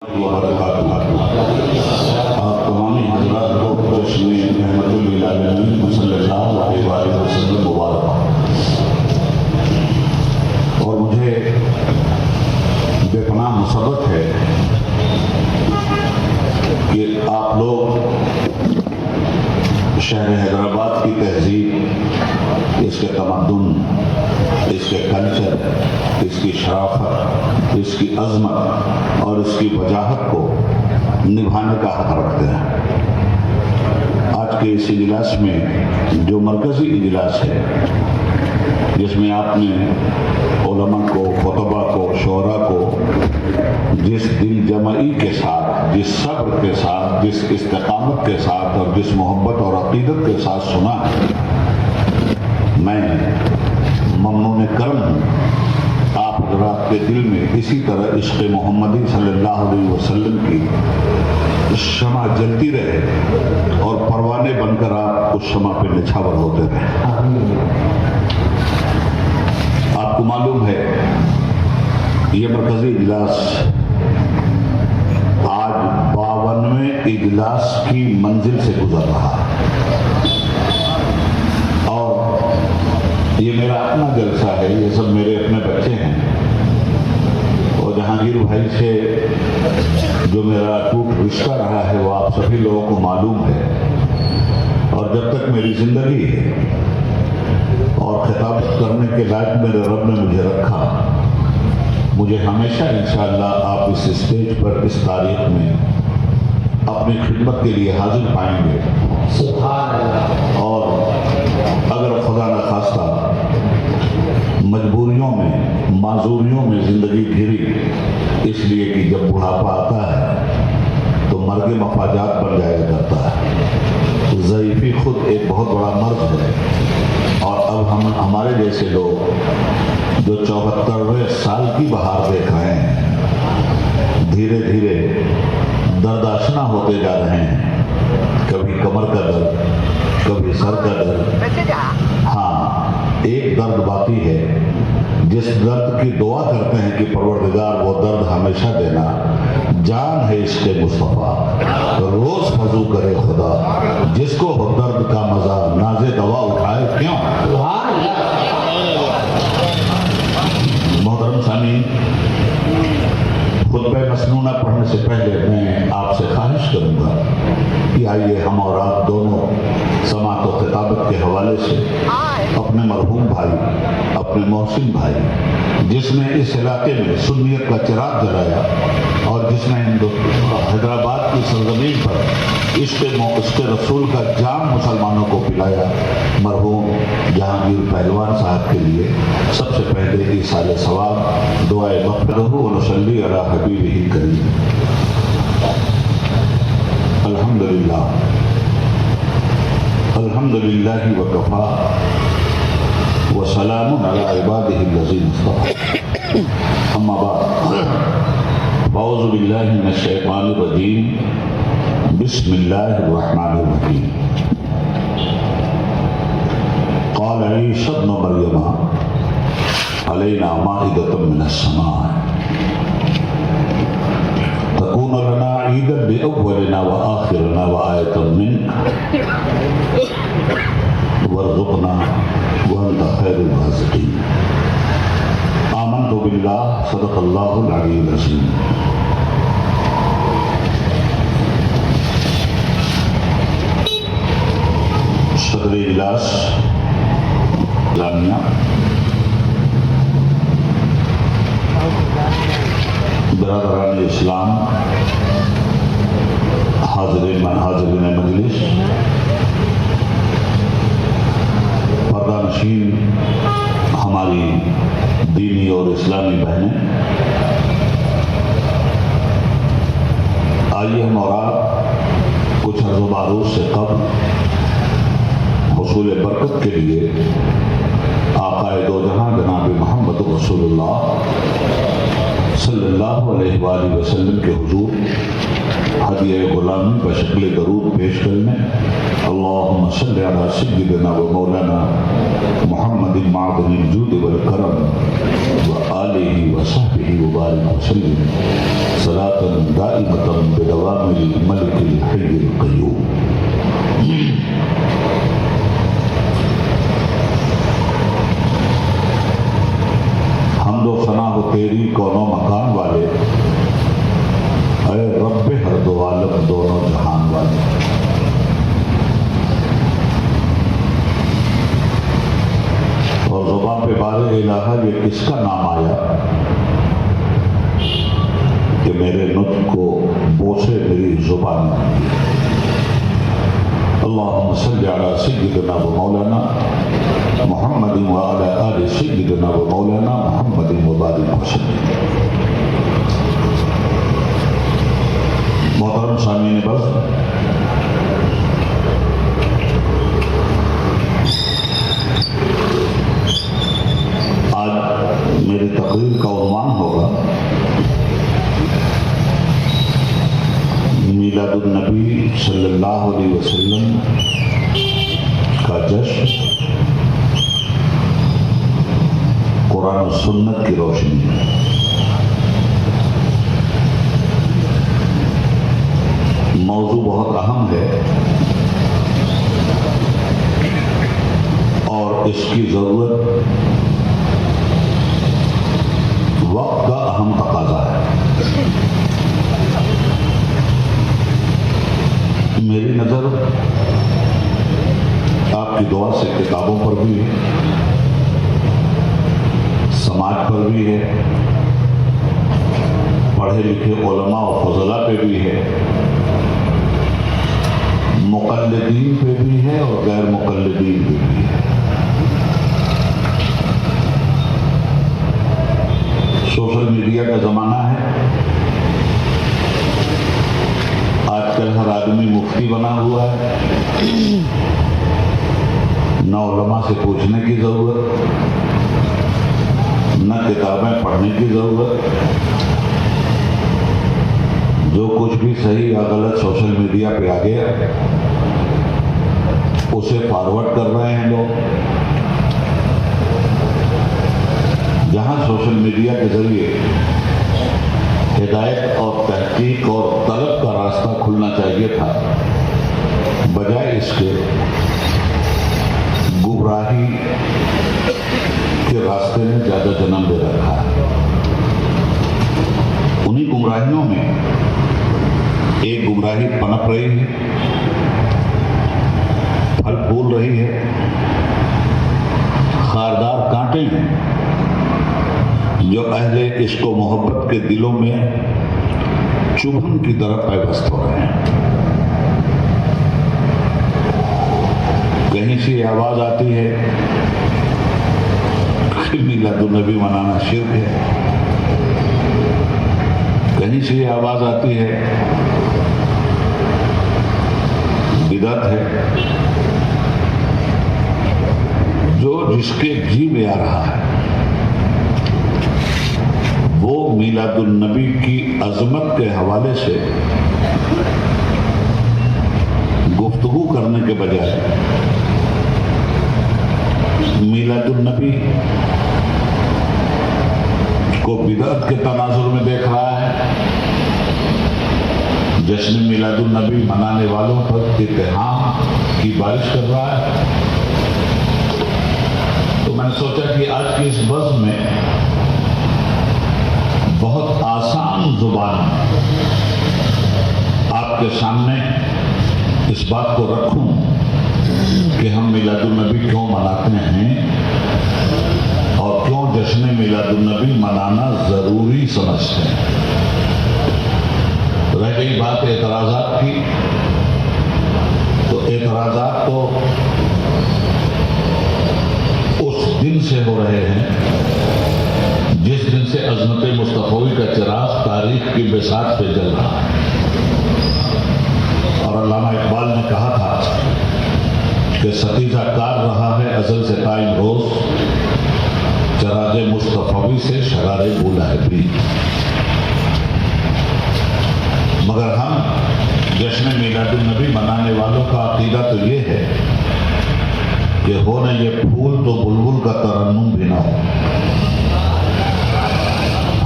وبرکاتہ۔ آپ تمام حضرات کو جشن رحمت للعالمین صلی اللہ علیہ وآلہ وسلم مبارک۔ اور مجھے بے پناہ مسرت ہے کہ آپ لوگ شہر حیدرآباد کی تہذیب، اس کے تمدن، اس کے کلچر، اس کی شرافت، اس کی عظمت اور اس کی وجاہت کو نبھانے کا حق رکھتے ہیں۔ آج کے اس اجلاس میں جو مرکزی اجلاس ہے، جس میں آپ نے علماء کو، خطبہ کو، شعراء کو جس دل جمعی کے ساتھ، جس صبر کے ساتھ، جس استقامت کے ساتھ اور جس محبت اور عقیدت کے ساتھ سنا ہے، میں ممنون کرم ہوں۔ آپ حضرات کے دل میں اسی طرح عشق محمدی صلی اللہ علیہ وسلم کی شمع جلتی رہے اور پروانے بن کر آپ اس شمع پہ نچھاور ہوتے رہے۔ آپ کو معلوم ہے یہ مرکزی اجلاس آج 52ویں اجلاس کی منزل سے گزر رہا ہے، اور یہ میرا اپنا جلسہ ہے، یہ سب میرے اپنے بچے ہیں، اور جہانگیر بھائی سے جو میرا ٹوٹ رشتہ رہا ہے وہ آپ سبھی لوگوں کو معلوم ہے، اور جب تک میری زندگی ہے اور خطاب کرنے کے لائق میرے رب نے مجھے رکھا، مجھے ہمیشہ انشاءاللہ آپ اس اسٹیج پر اس تاریخ میں اپنی خدمت کے لیے حاضر پائیں گے۔ سبحان اللہ۔ اور اگر خدا نخواستہ مجبوریوں میں، معذوریوں میں زندگی گھری، اس لیے کہ جب بڑھاپا آتا ہے تو مرگ مفاجات بن جایا کرتا ہے۔ ضعیفی خود ایک بہت بڑا مرض ہے، اور اب ہمارے جیسے لوگ جو 74ویں سال کی بہار دیکھ رہے ہیں، دھیرے دھیرے درد آشنا ہوتے جا رہے ہیں، کبھی کمر کا درد، کبھی سر کا درد۔ ہاں، ایک درد باقی ہے جس درد کی دعا کرتے ہیں کہ پروردگار وہ درد ہمیشہ دینا، جان ہے عشق مصطفیٰ، روز فضو کرے خدا، جس کو ہو درد کا مزہ ناز دوا اٹھائے کیوں۔ محترم سامعین، خطبہ مسنونہ پڑھنے سے پہلے میں آپ سے خواہش کروں گا کہ آئیے ہم اور آپ دونوں سماعت و خطابت کے حوالے سے اپنے مرحوم بھائی، اپنے محسن بھائی، جس نے اس علاقے میں سنیت کا چراغ جلایا اور جس نے حیدرآباد کی سرزمین پر عشق رسول کا جام مسلمانوں کو پلایا، مرحوم جہانگیر پہلوان صاحب کے لیے سب سے پہلے ایصال ثواب، دعائے مغفرہ و نصلی علی حبیبہ کریم۔ الحمدللہ الحمدللہ وکفا وسلام علی عبادہ الذین اصطفی، اما بعد، اعوذ باللہ من الشیطان الرجیم، بسم اللہ الرحمن الرحیم۔ قال عیسی ابن مریم علینا مائدۃ من السماء تکون لنا عیدا لأولنا وآخرنا وآیۃ منک وارزقنا وانت خیر الرازقین۔ آمنت باللہ، صدق اللہ العلی العظیم۔ صدر اجلاس اسلامیہ، برادران اسلام، حاضرین مجلس، پردہ نشین ہماری دینی اور اسلامی بہنیں، آئیے ہم اور آپ کچھ عرض و معروض سے قبل حصول برکت کے لیے آقا دو جہاں جناب محمد رسول اللہ صلی اللہ علیہ وآلہ وسلم کے حضور ہدیہ غلامی بشکل درود پیش کرنے۔ اللہم صلی علی سیدنا و مولانا محمد معدن الجود والکرم و آلہ و صحبہ و وبارك وسلم صلاة دائمة بدوام الملك الحي القيوم. حمد و ثنا ہو تیری کون و مکان والے، اے رب ہر دو عالم دونوں جہان والے. اور زبان پہ بار الہا یہ کس کا نام آیا کہ میرے نطق کو بوسے میری زبان. اللہم صلی علی سیدنا و مولانا محمد وعلی آل سیدنا و مولانا محمد وبارک وسلم. محترم سامعین بس، آج میری تقریر کا عنوان ہوگا میلاد النبی صلی اللہ علیہ وسلم کا جشن قرآن و سنت کی روشنی. موضوع بہت اہم ہے اور اس کی ضرورت وقت کا اہم تقاضا ہے. میری نظر آپ کی دعا سے کتابوں پر بھی ہے، سماج پر بھی ہے، پڑھے لکھے علماء و فضلاء پہ بھی ہے، مقلدین پہ بھی ہے اور غیر مقلدین پہ بھی ہے. سوشل میڈیا کا زمانہ ہے. آج کل ہر آدمی مفتی بنا ہوا ہے. نہ علماء سے پوچھنے کی ضرورت، نہ کتابیں پڑھنے کی ضرورت. جو کچھ بھی صحیح یا غلط سوشل میڈیا پہ آ گیا اسے فارورڈ کر رہے ہیں لوگ. جہاں سوشل میڈیا کے ذریعے ہدایت اور تحقیق اور طلب کا راستہ کھلنا چاہیے تھا، بجائے اس کے گمراہی کے راستے نے زیادہ جنم دے رکھا ہے. انہی گمراہیوں میں ایک گمراہی پنپ رہی ہے، پھل پھول رہی ہے، خاردار کانٹے ہیں جو اہل عشق و محبت کے دلوں میں چبھن کی طرح پیوست ہو رہے ہیں. کہیں سے آواز آتی ہے کہ میلاد النبی منانا شرک ہے، کہیں سے آواز آتی ہے بدعت ہے. جو جس کے جی میں آ رہا ہے وہ میلاد النبی کی عظمت کے حوالے سے گفتگو کرنے کے بجائے میلاد النبی کو بدعت کے تناظر میں دیکھ رہا ہے. جشن میلاد النبی منانے والوں پر اتہام کی بارش کر رہا ہے. تو میں نے سوچا کہ آج کی اس بزم میں بہت آسان زبان آپ کے سامنے اس بات کو رکھوں کہ ہم میلاد النبی کیوں مناتے ہیں اور کیوں جشن میلاد النبی منانا ضروری سمجھتے ہیں. رہ گئی بات اعتراضات کی، تو اعتراضات تو اس دن سے ہو رہے ہیں جس دن سے عظمت مصطفی کا چراغ تاریخ کی بساط پہ جل رہا ہے. اور علامہ اقبال نے کہا تھا کہ ستیجہ کار رہا ہے ازل سے قائم روز، چراغ مصطفی سے شرار بولائبی. مگر ہم جشن میلاد النبی منانے والوں کا عقیدہ تو یہ ہے کہ ہو نہ یہ پھول تو بلبل کا ترنم بھی نہ ہو.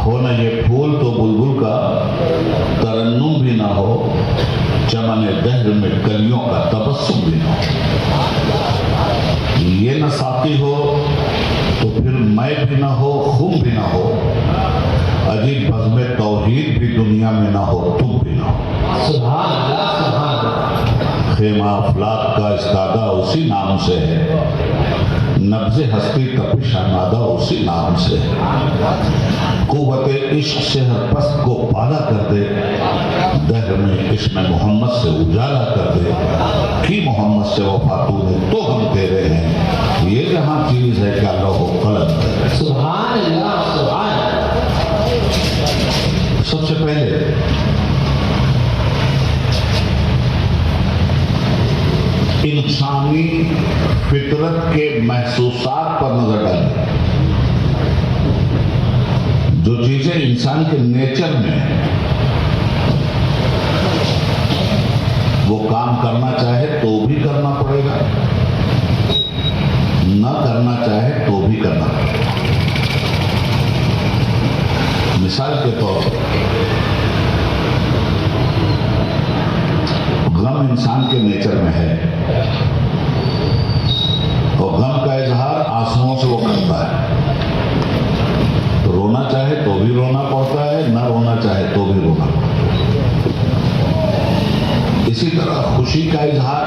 ہو نہ یہ پھول تو بلبل کا ترنم بھی نہ ہو، چمن دہر میں کلیوں کا تبسم بھی نہ ہو، یہ نہ ساقی ہو تو پھر میں بھی نہ ہو، خم بھی نہ ہو، عجیب بزم توحید بھی دنیا میں نہ ہو، تم بھی نہ ہو۔ سبحان اللہ سبحان اللہ۔ خیمہ افلاک کا استادہ اسی نام سے ہے، نبض ہستی تپش آمادہ اسی نام سے ہے، قوت عشق سے ہر پست کو پالا کر دے، دہر میں عشق محمد سے اجالا کر دے، کی محمد سے وفا تو نے تو ہم تیرے ہیں، یہ جہاں چیز ہے کیا لوح و قلم ہے۔ سبحان اللہ سبحان اللہ۔ سب سے پہلے انسانی فطرت کے محسوسات پر نظر ڈالیں، جو چیزیں انسان کے نیچر میں وہ کام کرنا چاہے تو بھی کرنا پڑے گا، نہ کرنا چاہے تو بھی کرنا پڑے گا۔ مثال کے طور پر غم انسان کے نیچر میں ہے، اور غم کا اظہار آنسوؤں سے وہ کرتا ہے، رونا چاہے تو بھی رونا پڑتا ہے، نہ رونا چاہے تو بھی رونا پڑتا ہے۔ اسی طرح خوشی کا اظہار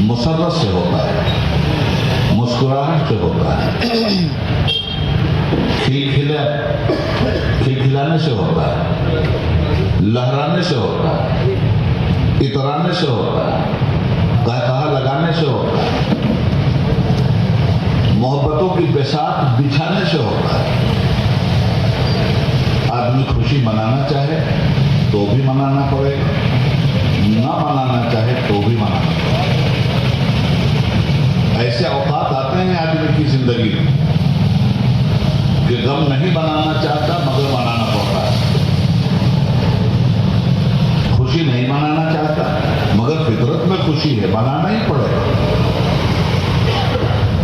مسرت سے ہوتا ہے، مسکراہٹ سے ہوتا ہے، کھلکھلانے سے ہوتا ہے، لہرانے سے ہوتا ہے، اترانے سے ہوتا ہے، قہقہا لگانے سے ہوتا ہے، محبتوں کی بساط بچھانے سے ہوتا ہے۔ آدمی خوشی منانا چاہے تو بھی منانا پڑے گا، نہ منانا چاہے تو بھی منانا پڑے گا۔ ایسے اوقات آتے ہیں آدمی کی زندگی میں کہ غم نہیں منانا چاہتا مگر منانا پڑتا ہے، خوشی نہیں منانا چاہتا مگر فطرت میں خوشی ہے، منانا ہی پڑے گا۔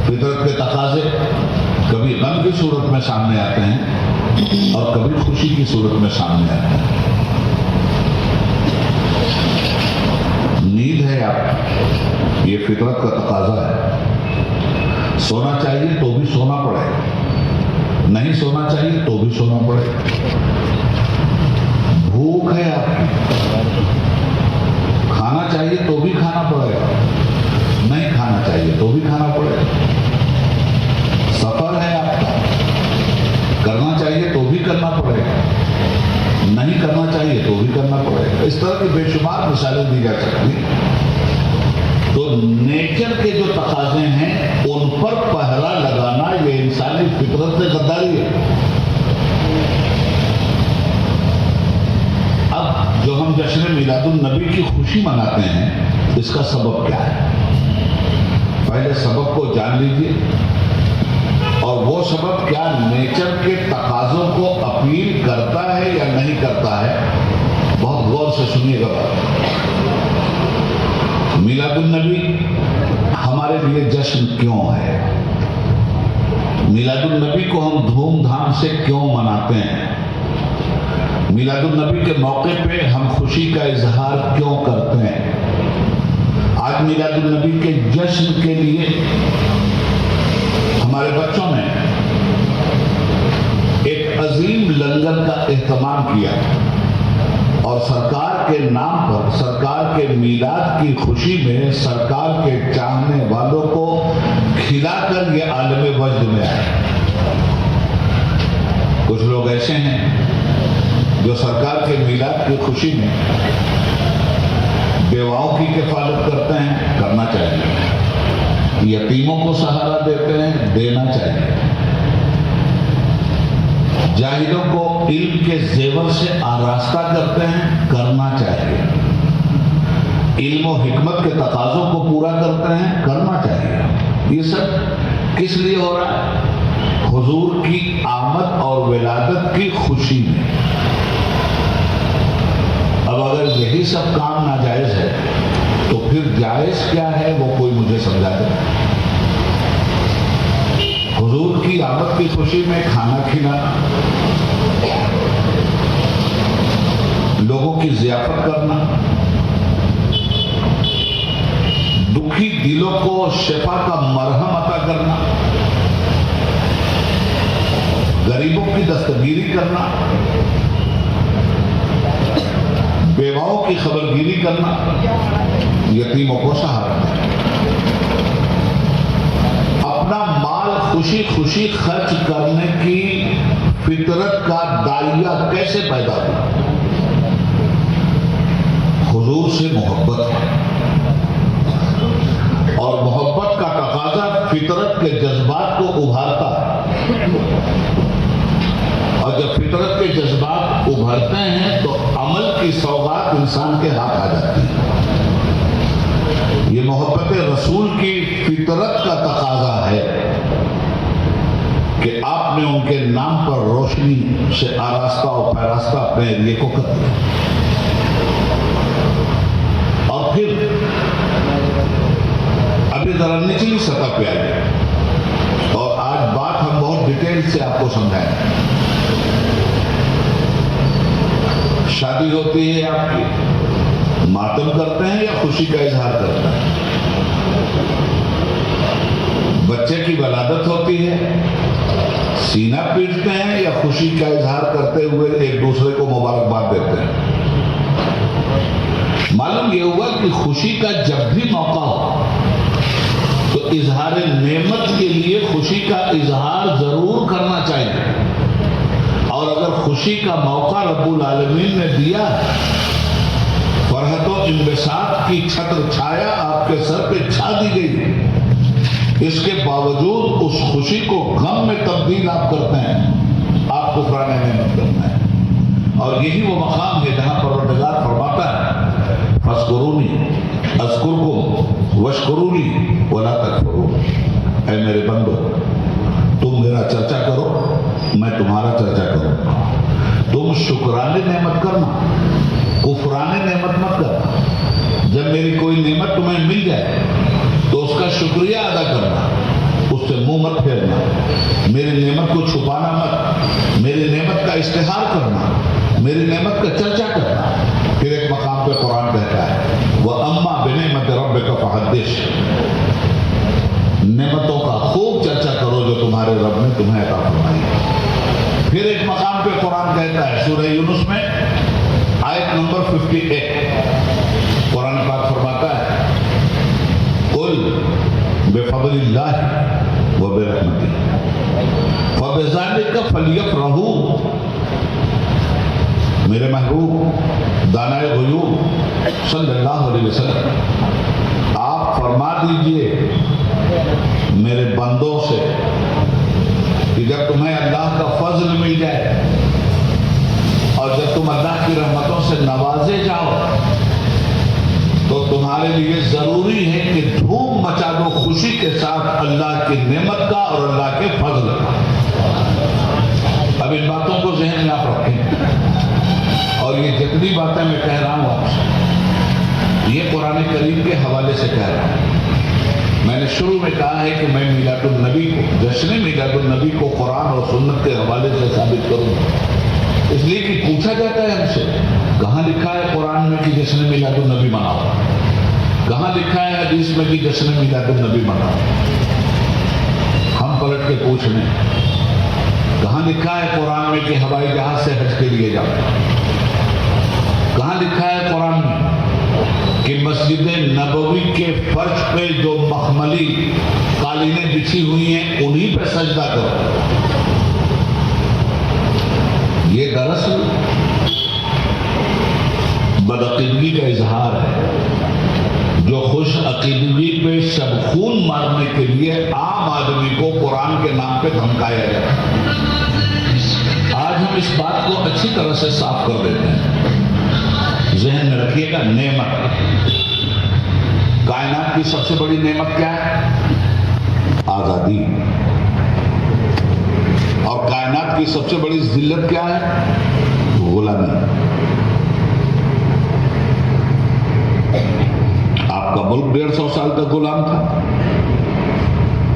فطرت کے تقاضے کبھی غم کی صورت میں سامنے آتے ہیں اور کبھی خوشی کی صورت میں سامنے آتے ہیں۔ نیند ہے آپ، یہ فطرت کا تقاضا ہے، سونا چاہیے تو بھی سونا پڑے گا، نہیں سونا چاہیے تو بھی سونا پڑے گا۔ بھوک ہے آپ کی، کھانا چاہیے تو بھی کھانا پڑے گا، نہیں کھانا چاہیے تو بھی کھانا پڑے گا۔ سفر ہے آپ کا، کرنا چاہیے تو بھی کرنا پڑے گا، نہیں کرنا چاہیے تو بھی کرنا پڑے گا۔ اس طرح کی بے شمار مثالیں دی جا سکتی ہیں۔ تو نیچر کے جو تقاضے ہیں ان پر پہرا لگانا یہ انسانی فطرت سے غداری ہے۔ اب جو ہم جشن میلاد النبی کی خوشی مناتے ہیں، اس کا سبب کیا ہے؟ پہلے سبب کو جان لیجیے، اور وہ سبب کیا نیچر کے تقاضوں کو اپیل کرتا ہے یا نہیں کرتا ہے، بہت غور سے سنیے گا بات۔ میلاد النبی ہمارے لیے جشن کیوں ہے؟ میلاد النبی کو ہم دھوم دھام سے کیوں مناتے ہیں؟ میلاد النبی کے موقع پہ ہم خوشی کا اظہار کیوں کرتے ہیں؟ آج میلاد النبی کے جشن کے لیے ہمارے بچوں نے ایک عظیم لنگر کا اہتمام کیا، اور سرکار کے نام پر، سرکار کے میلاد کی خوشی میں سرکار کے چاہنے والوں کو کھلا کر یہ عالم وجد میں آئے۔ کچھ لوگ ایسے ہیں جو سرکار کے میلاد کی خوشی میں بیواؤں کی کفالت کرتے ہیں، کرنا چاہیے، یتیموں کو سہارا دیتے ہیں، دینا چاہیے، جاہلوں کو علم کے زیور سے آراستہ کرتے ہیں، کرنا چاہیے، علم و حکمت کے تقاضوں کو پورا کرتے ہیں، کرنا چاہیے۔ یہ سب کس لیے ہو رہا ہے؟ حضور کی آمد اور ولادت کی خوشی میں۔ اب اگر یہی سب کام ناجائز ہے تو پھر جائز کیا ہے وہ کوئی مجھے سمجھا دے۔ حضور کی آمد کی خوشی میں کھانا کھلانا، لوگوں کی ضیافت کرنا، دکھی دلوں کو شفا کا مرہم عطا کرنا، غریبوں کی دستگیری کرنا، بیواؤں کی خبرگیری کرنا، یتیموں کو سہارا دینا، اپنا مال خوشی خوشی خرچ کرنے کی فطرت کا داعیہ کیسے پیدا ہوا؟ حضور سے محبت ہے، اور محبت کا تقاضا فطرت کے جذبات کو ابھارتا ہے، اور جب فطرت کے جذبات ابھرتے ہیں تو عمل کی سوغات انسان کے ہاتھ آ جاتی ہے۔ یہ محبت رسول کی فطرت کا تقاضا ہے کہ آپ نے ان کے نام پر روشنی سے آراستہ اور پیراستہ اپنے ایریے کو کر دیا، اور پھر ابھی ذرا نچلی سطح پہ آئیے، اور آج بات ہم بہت ڈیٹیل سے آپ کو سمجھائیں۔ شادی ہوتی ہے آپ کی، ماتم کرتے ہیں یا خوشی کا اظہار کرتے ہیں؟ بچے کی ولادت ہوتی ہے، سینہ پیٹتے ہیں یا خوشی کا اظہار کرتے ہوئے ایک دوسرے کو مبارکباد دیتے ہیں؟ معلوم یہ ہوا کہ خوشی کا جب بھی موقع ہو تو اظہار نعمت کے لیے خوشی کا اظہار ضرور کرنا چاہیے، اور اگر خوشی کا موقع رب العالمین نے دیا، فرحت و انبساط کی چھتر چھایا آپ کے سر پہ چھا دی گئی، اس کے باوجود اس خوشی کو غم میں تبدیل آپ کرتے ہیں، آپ کفران نعمت کرتے ہیں۔ اور یہی وہ مقام ہے جہاں پروردگار فرماتا ہے فاذکرونی اذکرکم واشکرونی ولا تکفرون، اے میرے بندو تم میرا چرچا کرو، میں تمہارا چرچا کروں، تم شکرانے نعمت کرنا، کفرانے نعمت مت کرنا۔ جب میری کوئی نعمت تمہیں مل جائے تو اس کا شکریہ ادا کرنا، اس سے منہ مت پھیرنا، میری نعمت کو چھپانا مت، میری نعمت کا اشتہار کرنا، میری نعمت کا چرچا کرنا۔ پھر ایک مقام پہ قرآن کہتا ہے وَأَمَّا بِنِعْمَتِ رَبِّكَ فَحَدِّثْ، نعمتوں کا خوب چرچا کرو جو تمہارے رب نے تمہیں عطا فرمائی۔ پھر ایک مقام پہ قرآن کہتا ہے سورہ یونس میں آیت نمبر 58، قرآن پاک فرماتا ہے قُلْ بِفَضْلِ اللَّهِ وَبِرَحْمَتِهِ فَبِذَلِكَ فَلْيَفْرَحُوا، میرے محبوب دانائے غیوب صلی اللہ علیہ وسلم آپ فرما دیجئے میرے بندوں سے کہ جب تمہیں اللہ کا فضل مل جائے اور جب تم اللہ کی رحمتوں سے نوازے جاؤ تو تمہارے لیے ضروری ہے کہ دھوم مچا دو خوشی کے ساتھ اللہ کی نعمت کا اور اللہ کے فضل کا۔ اب ان باتوں کو ذہن میں آپ رکھیں، اور یہ جتنی باتیں میں کہہ رہا ہوں آپ سے یہ قرآن کریم کے حوالے سے کہہ رہا ہوں۔ میں نے شروع میں کہا ہے کہ میں میلاد النبی کو، جشن میلاد النبی کو قرآن اور سنت کے حوالے سے ثابت کروں، اس لیے کہ پوچھا جاتا ہے ہم سے کہاں لکھا ہے قرآن میں کہ جشن میلاد النبی مناؤ، کہاں لکھا ہے حدیث میں کہ جشن میلاد النبی مناؤ۔ ہم پلٹ کے پوچھ لیں کہاں لکھا ہے قرآن میں کہ ہوائی جہاز سے حج کے لیے جاؤ، کہاں لکھا ہے قرآن میں کہ مسجد نبوی کے فرش پہ جو مخملی قالینیں بچھی ہوئی ہیں انہی پہ سجدہ کرو۔ یہ دراصل بدعقیدگی کا اظہار ہے جو خوش عقیدگی پہ شب خون مارنے کے لیے عام آدمی کو قرآن کے نام پہ دھمکایا جاتا ہے۔ آج ہم اس بات کو اچھی طرح سے صاف کر دیتے ہیں، ذہن میں رکھیے گا۔ نعمت، کائنات کی سب سے بڑی نعمت کیا ہے؟ آزادی۔ اور کائنات کی سب سے بڑی ذلت کیا ہے؟ غلامی۔ آپ کا ملک 150 سال تک غلام تھا،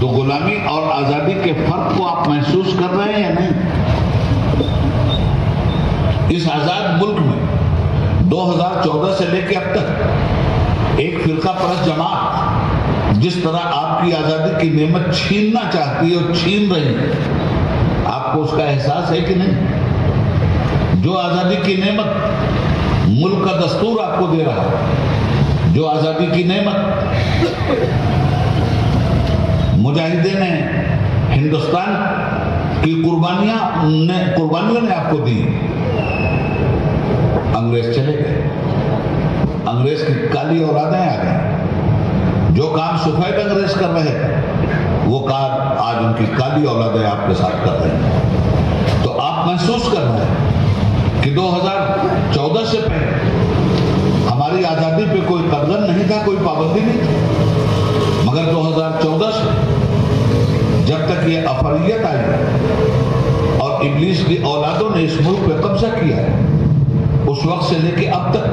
تو غلامی اور آزادی کے فرق کو آپ محسوس کر رہے ہیں یا نہیں؟ اس آزاد ملک میں 2014 سے لے کے اب تک ایک فرقہ پرست جماعت جس طرح آپ کی آزادی کی نعمت چھیننا چاہتی ہے اور چھین رہی ہے، آپ کو اس کا احساس ہے کہ نہیں؟ جو آزادی کی نعمت ملک کا دستور آپ کو دے رہا ہے، جو آزادی کی نعمت مجاہدین ہندوستان کی قربانیوں نے آپ کو دی، انگریز چلے گئے، انگریز کی کالی اولادیں آ گئیں، جو کام سفید انگریز کر رہے تھے وہ کام آج ان کی کالی اولادیں آپ کے ساتھ کر رہے ہیں۔ تو آپ محسوس کر رہے ہیں کہ 2014 سے پہلے ہماری آزادی پہ کوئی قدغن نہیں تھا، کوئی پابندی نہیں تھی، مگر 2014 سے جب تک یہ افریت آئی اور ابلیس کی اولادوں نے اس ملک پہ قبضہ کیا ہے، اس وقت سے لے کے اب تک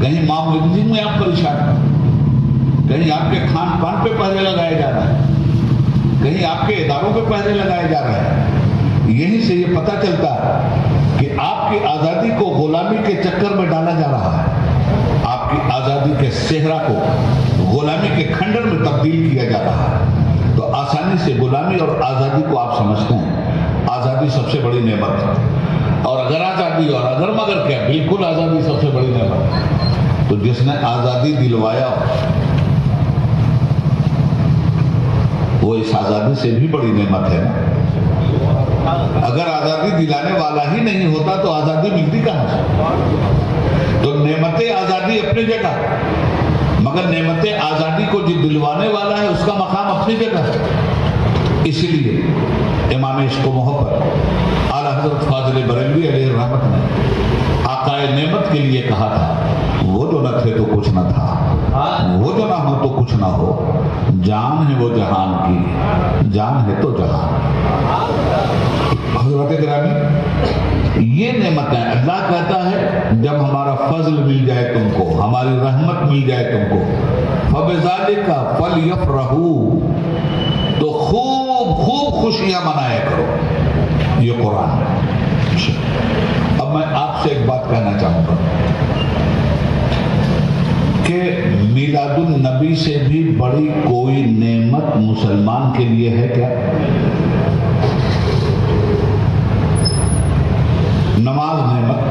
کہیں معاملے میں آپ پریشان ہیں، کہیں آپ کے کھان پان پہ پہرے لگائے جا رہے ہیں، کہیں آپ کے اداروں پہ پہرے لگائے جا رہے ہیں۔ یہیں سے یہ پتہ چلتا ہے کہ آپ کی آزادی کو غلامی کے چکر میں ڈالا جا رہا ہے، آپ کی آزادی کے صحرا کو غلامی کے کھنڈر میں تبدیل کیا جا رہا ہے۔ تو آسانی سے غلامی اور آزادی کو آپ سمجھتے ہیں، آزادی سب سے بڑی نعمت ہے، اور اگر آزادی اور اگر مگر کیا، بالکل آزادی سب سے بڑی نعمت ہے۔ تو جس نے آزادی دلوایا وہ اس آزادی سے بھی بڑی نعمت ہے نا۔ اگر آزادی دلانے والا ہی نہیں ہوتا تو آزادی ملتی کہاں سے؟ تو نعمت آزادی اپنی جگہ، مگر نعمت آزادی کو جو دلوانے والا ہے اس کا مقام اپنی جگہ ہے۔ اسی لیے امام عشق و محبت اعلیٰ حضرت فاضل بریلوی علیہ رحمت نے آقائے نعمت کے لیے کہا تھا، وہ جو نہ تھے تو کچھ نہ تھا، وہ جو نہ ہو تو کچھ نہ ہو، جان ہے وہ جہان کی، جان ہے تو جہان۔ حضرت گرامی، یہ نعمتیں اللہ کہتا ہے جب ہمارا فضل مل جائے تم کو، ہماری رحمت مل جائے تم کو، فَبِذَلِكَ فَلْيَفْرَحُوا، تو خوب خوب خوشیاں منایا کرو۔ یہ قرآن ہے۔ اب میں آپ سے ایک بات کہنا چاہوں گا کہ میلاد النبی سے بھی بڑی کوئی نعمت مسلمان کے لیے ہے کیا؟ نماز نعمت،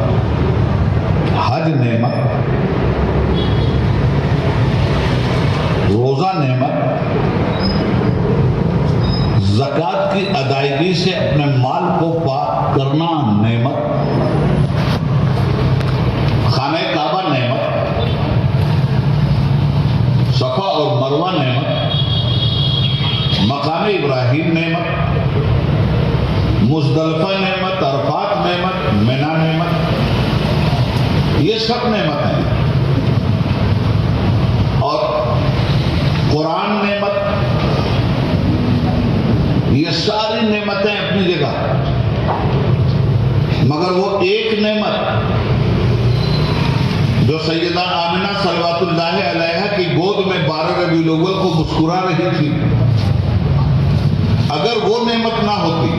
حج نعمت، روزہ نعمت، زکوٰۃ کی ادائیگی سے اپنے مال کو پاک کرنا نعمت، خانہ کعبہ نعمت، صفا اور مروہ نعمت، مقام ابراہیم نعمت، مزدلفہ نعمت، عرفات نعمت، منی نعمت، یہ سب نعمت ہیں، اور قرآن نعمت، یہ ساری نعمتیں اپنی جگہ، مگر وہ ایک نعمت جو سیدہ آمنہ صلوات اللہ علیہا کی گود میں 12 ربیع الاول کو مسکرا رہی تھی، اگر وہ نعمت نہ ہوتی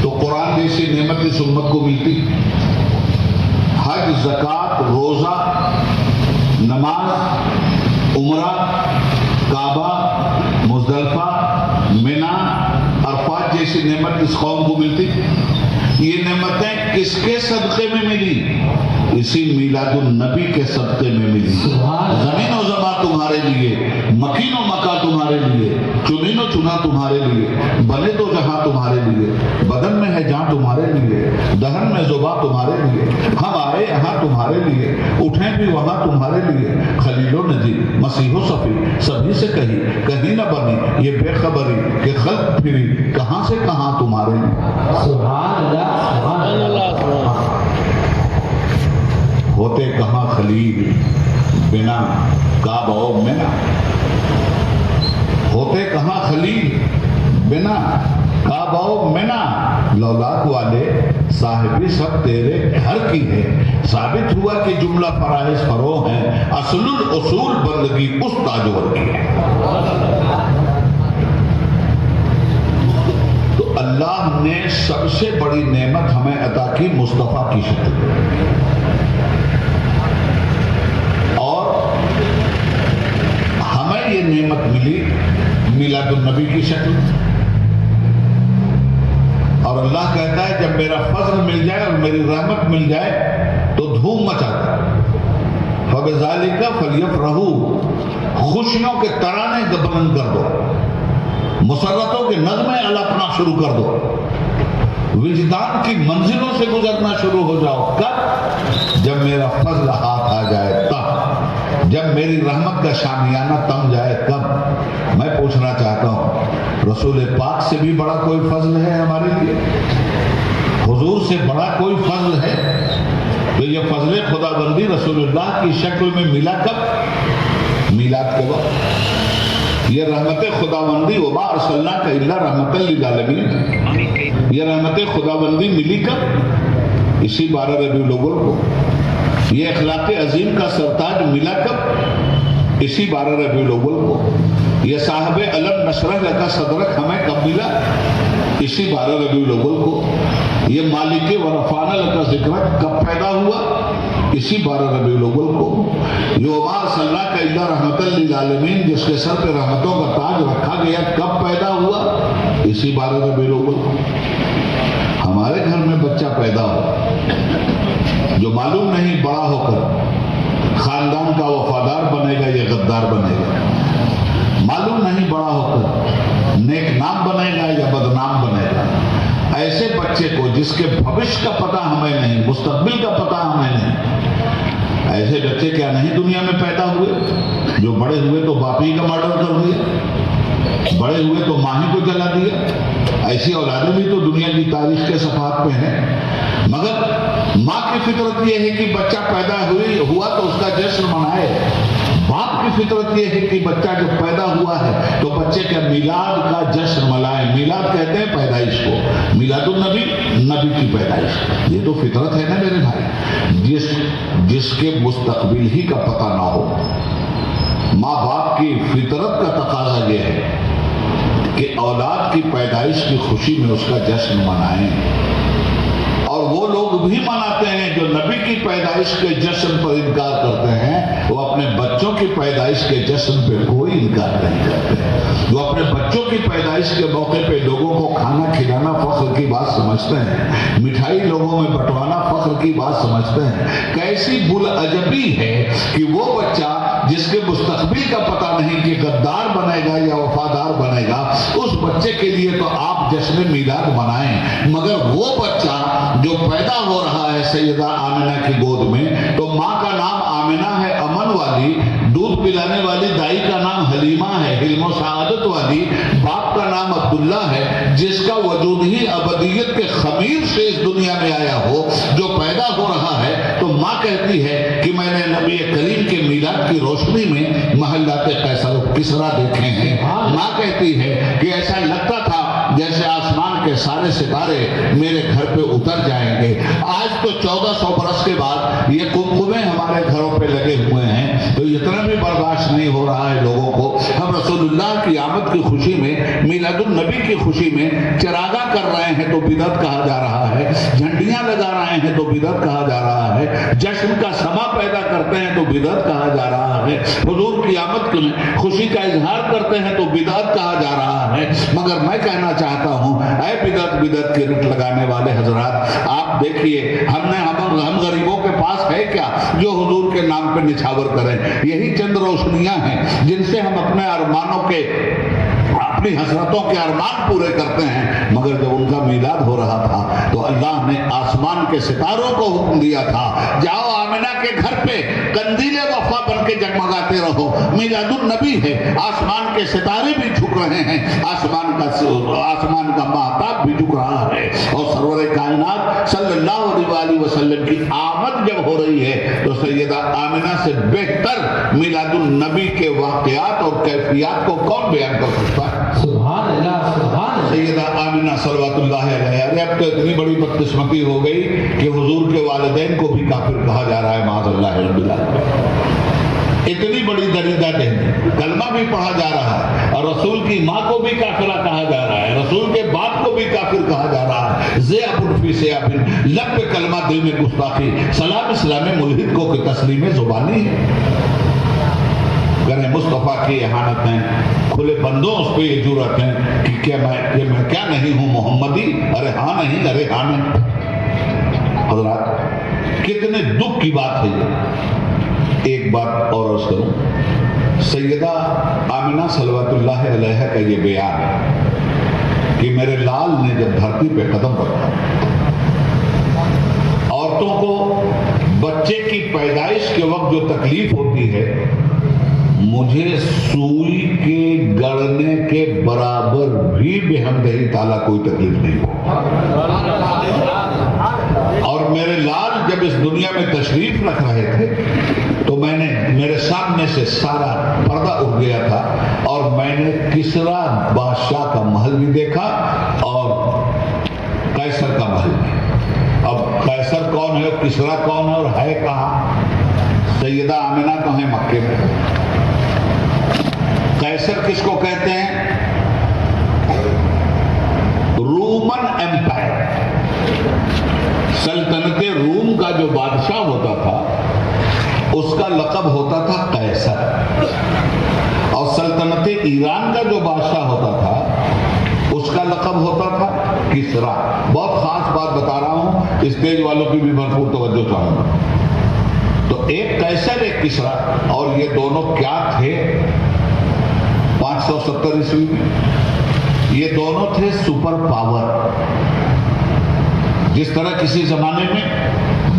تو قرآن جیسی نعمت اس امت کو ملتی؟ حج، زکوٰۃ، روزہ، نماز، عمرہ، کعبہ، مزدلفہ، منی، عرفات جیسی نعمت اس قوم کو ملتی؟ یہ نعمتیں کس کے صدقے میں ملی؟ اسی میلاد النبی کے صدقے میں ملی۔ زمین و زماں تمہارے لیے، مکین و مکہ تمہارے لیے، چنین و چنا تمہارے لیے، بنے تو جہاں تمہارے لیے، بدن میں ہے جہاں تمہارے لیے، دہن میں زباں تمہارے لیے، ہم آئے یہاں تمہارے لیے، اٹھیں بھی وہاں تمہارے لیے، خلیل و نجی، مسیح و صفی، سبھی سے کہیں نہ بنی یہ بے خبری کہ خلق پھری کہاں سے کہاں تمہارے لیے۔ سبحان اللہ، سبحان اللہ۔ ہوتے کہاں خلیل بنا کعبہ و منی، ہوتے کہاں خلیل بنا کعبہ و منا لولاک والے صاحبی سب تیرے گھر کی ہے. ثابت ہوا کہ جملہ فرائض فروغ ہیں، اصل الاصول بندگی اس تاجور کی ہے. تو اللہ نے سب سے بڑی نعمت ہمیں عطا کی مصطفیٰ کی شکل میں، اور ہمیں یہ نعمت ملی میلاد النبی کی شکل میں. اور اللہ کہتا ہے جب میرا فضل مل جائے اور میری رحمت مل جائے تو دھوم مچا دو. فَبِذَلِكَ فَلْيَفْرَحُوا، خوشیوں کے ترانے بلند کر دو، مسرتوں کے نغمے الپنا شروع کر دو، وجدان کی منزلوں سے گزرنا شروع ہو جاؤ. کب؟ جب میرا فضل ہاتھ آ جائے تب، جب میری رحمت کا شامیانہ تم جائے تب. میں پوچھنا چاہتا ہوں رسول پاک سے بھی بڑا کوئی فضل ہے ہمارے لیے؟ حضور سے بڑا کوئی فضل ہے؟ تو یہ فضل خدا بندی رسول اللہ کی شکل میں ملا کب؟ میلاد کے وقت. یہ رحمت خدا بندی وما ارسلناک الا رحمۃ للعالمین، یہ رحمت خدا بندی ملی کب؟ اسی 12 ربیع الاول کو. یہ اخلاق عظیم کا سرتاج ملا کب؟ اسی 12 ربیع الاول کو. یہ صاحب علم نشرح لک صدرک ہمیں کب ملا؟ اسی 12 ربیع الاول کو. یہ مالک و رفعنا لک ذکرک کب پیدا ہوا؟ اسی 12 ربیع الاول کو. یہ وما ارسلناک الا رحمۃ للعالمین جس کے سر پہ رحمتوں کا تاج رکھا گیا کب پیدا ہوا؟ اسی 12 ربیع الاول کو. ہمارے گھر میں بچہ پیدا ہو جو معلوم نہیں بڑا ہو کر خاندان کا وفادار بنے گا یا غدار بنے گا، معلوم نہیں بڑا ہو کر نیک نام بنے گا یا بدنام بنے گا. ایسے بچے کو جس کے بھوش کا پتہ ہمیں نہیں، مستقبل کا پتہ ہمیں نہیں، ایسے بچے کیا نہیں دنیا میں پیدا ہوئے جو بڑے ہوئے تو باپی کا مرڈر کر دیا، بڑے ہوئے تو ماں ہی کو جلا دیا. ایسی اولادیں بھی تو دنیا کی تاریخ کے صفحات میں ہیں. مگر ماں کی فطرت یہ ہے کہ بچہ پیدا ہوا تو اس کا جشن منائے. باپ کی فطرت یہ ہے کہ بچہ جب پیدا ہوا ہے تو بچے کا میلاد کا جشن منائے. میلاد کہتے ہیں پیدائش کو، میلاد النبی نبی کی پیدائش. یہ تو فطرت ہے نا میرے بھائی. جس کے مستقبل ہی کا پتہ نہ ہو، ماں باپ کی فطرت کا تقاضا یہ ہے کہ اولاد کی پیدائش کی خوشی میں اس کا جشن منائیں. اور وہ لوگ بھی مناتے ہیں جو نبی کی پیدائش کے جشن پر انکار کرتے ہیں، وہ اپنے بچوں کی پیدائش کے جشن پہ کوئی انکار نہیں کرتے. وہ اپنے بچوں کی پیدائش کے موقع پہ لوگوں کو کھانا کھلانا فخر کی بات سمجھتے ہیں، مٹھائی لوگوں میں بٹوانا فخر کی بات سمجھتے ہیں. کیسی بلعجبی ہے کہ وہ بچہ جس کے مستقبل کا پتہ نہیں کہ غدار بنے گا یا وفادار بنے گا، اس بچے کے لیے تو آپ جشن میلاد منائیں. مگر وہ بچہ جو پیدا ہو رہا ہے سیدہ آمنہ کی گود میں، تو ماں کا نام آمنہ ہے امن والی، دودھ پلانے والی دائی کا نام حلیمہ ہے حلم و سعادت والی، باپ کا نام عبداللہ ہے جس کا وجود ہی ابدیت کے خمیر سے اس دنیا میں آیا ہو. جو پیدا ہو رہا ہے تو ماں کہتی ہے کہ میں نے نبی کریم کے میلاد کی روشنی میں محلات قیصر و کسریٰ دیکھے ہیں. ماں کہتی ہے کہ ایسا لگتا تھا جیسے آسمان کے سارے ستارے میرے گھر پہ اتر جائیں گے. آج تو 1400 برس کے بعد یہ قمقمے ہمارے گھروں پہ لگے ہوئے ہیں تو اتنا بھی برداشت نہیں ہو رہا ہے لوگوں کو. ہم رسول اللہ کی آمد کی خوشی میں، میلاد النبی کی خوشی میں چراغاں کر رہے ہیں تو بدعت کہا جا رہا ہے، جھنڈیاں لگا رہے ہیں تو بدعت کہا جا رہا ہے، جشن کا سما پیدا کرتے ہیں تو بدعت کہا جا رہا ہے، حضور کی آمد کی خوشی کا اظہار کرتے ہیں تو بدعت کہا جا رہا ہے. مگر میں کہنا چاہتا ہوں اے بدعت کی رٹ لگانے والے حضرات، آپ دیکھیے ہم غریبوں کے پاس ہے کیا جو حضور کے نام پہ نچھاور کریں؟ یہی چند روشنیاں ہیں جن سے ہم اپنے ارمانوں کے، اپنی حسرتوں کے ارمان پورے کرتے ہیں. مگر جب ان کا میلاد ہو رہا تھا تو اللہ نے آسمان کے ستاروں کو حکم دیا تھا جاؤ آمنہ کے گھر پہ قندیل وفا بن کے جگمگاتے رہو. میلاد النبی ہے، آسمان کے ستارے بھی جھک رہے ہیں، آسمان کا مہتاب بھی جھک رہا ہے. اور سرور کائنات صلی اللہ علیہ وسلم کی آمد جب ہو رہی ہے تو سیدہ آمنہ سے بہتر میلاد النبی کے واقعات اور کیفیات کو کون بیان کر سکتا ہے؟ سبحان اللہ، سبحان اللہ. سیدہ آمنہ صلوات اللہ علیہا، ارے اب تو اتنی بڑی بدقسمتی ہو گئی کہ حضور کے والدین کو بھی کافر کہا جا رہا ہے، معاذ اللہ باللہ۔ اتنی بڑی دریدہ دہنی، کلمہ بھی پڑھا جا رہا ہے اور رسول کی ماں کو بھی کافرہ کہا جا رہا ہے، رسول کے باپ کو بھی کافر کہا جا رہا ہے۔ ضیاء فی سیاف، لب پہ کلمہ دل میں گستاخی، سلام اسلام ملحد کو کہ تسلیم زبانی ہے۔ گرے مصطفیٰ کی احانتیں، کھلے بندوں اس پہ یہ جرأت ہیں کہ کیا میں کیا نہیں ہوں محمدی، ارے ہاں نہیں، ارے ہاں نہیں۔ حضرات کتنے دکھ کی بات ہے یہ۔ ایک بات اور عرض کروں، سیدہ آمنہ صلوات اللہ علیہا کا یہ بیان ہے کہ میرے لال نے جب دھرتی پہ قدم رکھا، عورتوں کو بچے کی پیدائش کے وقت جو تکلیف ہوتی ہے، مجھے سوئی کے گڑنے کے برابر بھی بحمدہ تعالیٰ کوئی تکلیف نہیں ہو۔ اور میرے لال جب اس دنیا میں تشریف رکھ رہے تھے تو میرے سامنے سے سارا پردہ اٹھ گیا تھا اور میں نے کسریٰ بادشاہ کا محل بھی دیکھا اور قیصر کا محل بھی۔ اب قیصر کون ہے، کسریٰ کون ہے اور ہے کہاں؟ سیدہ آمنہ تو ہیں مکے میں۔ قیصر کس کو کہتے ہیں؟ رومن ایمپائر، سلطنت روم کا جو بادشاہ ہوتا تھا اس کا لقب ہوتا تھا قیصر، اور سلطنت ایران کا جو بادشاہ ہوتا تھا اس کا لقب ہوتا تھا کسریٰ۔ بہت خاص بات بتا رہا ہوں، اسٹیج والوں کی بھی بھرپور توجہ چاہوں گا۔ تو ایک قیصر ایک کسریٰ، اور یہ دونوں کیا تھے 570 عیسوی میں؟ یہ دونوں تھے سپر پاور۔ جس طرح کسی زمانے میں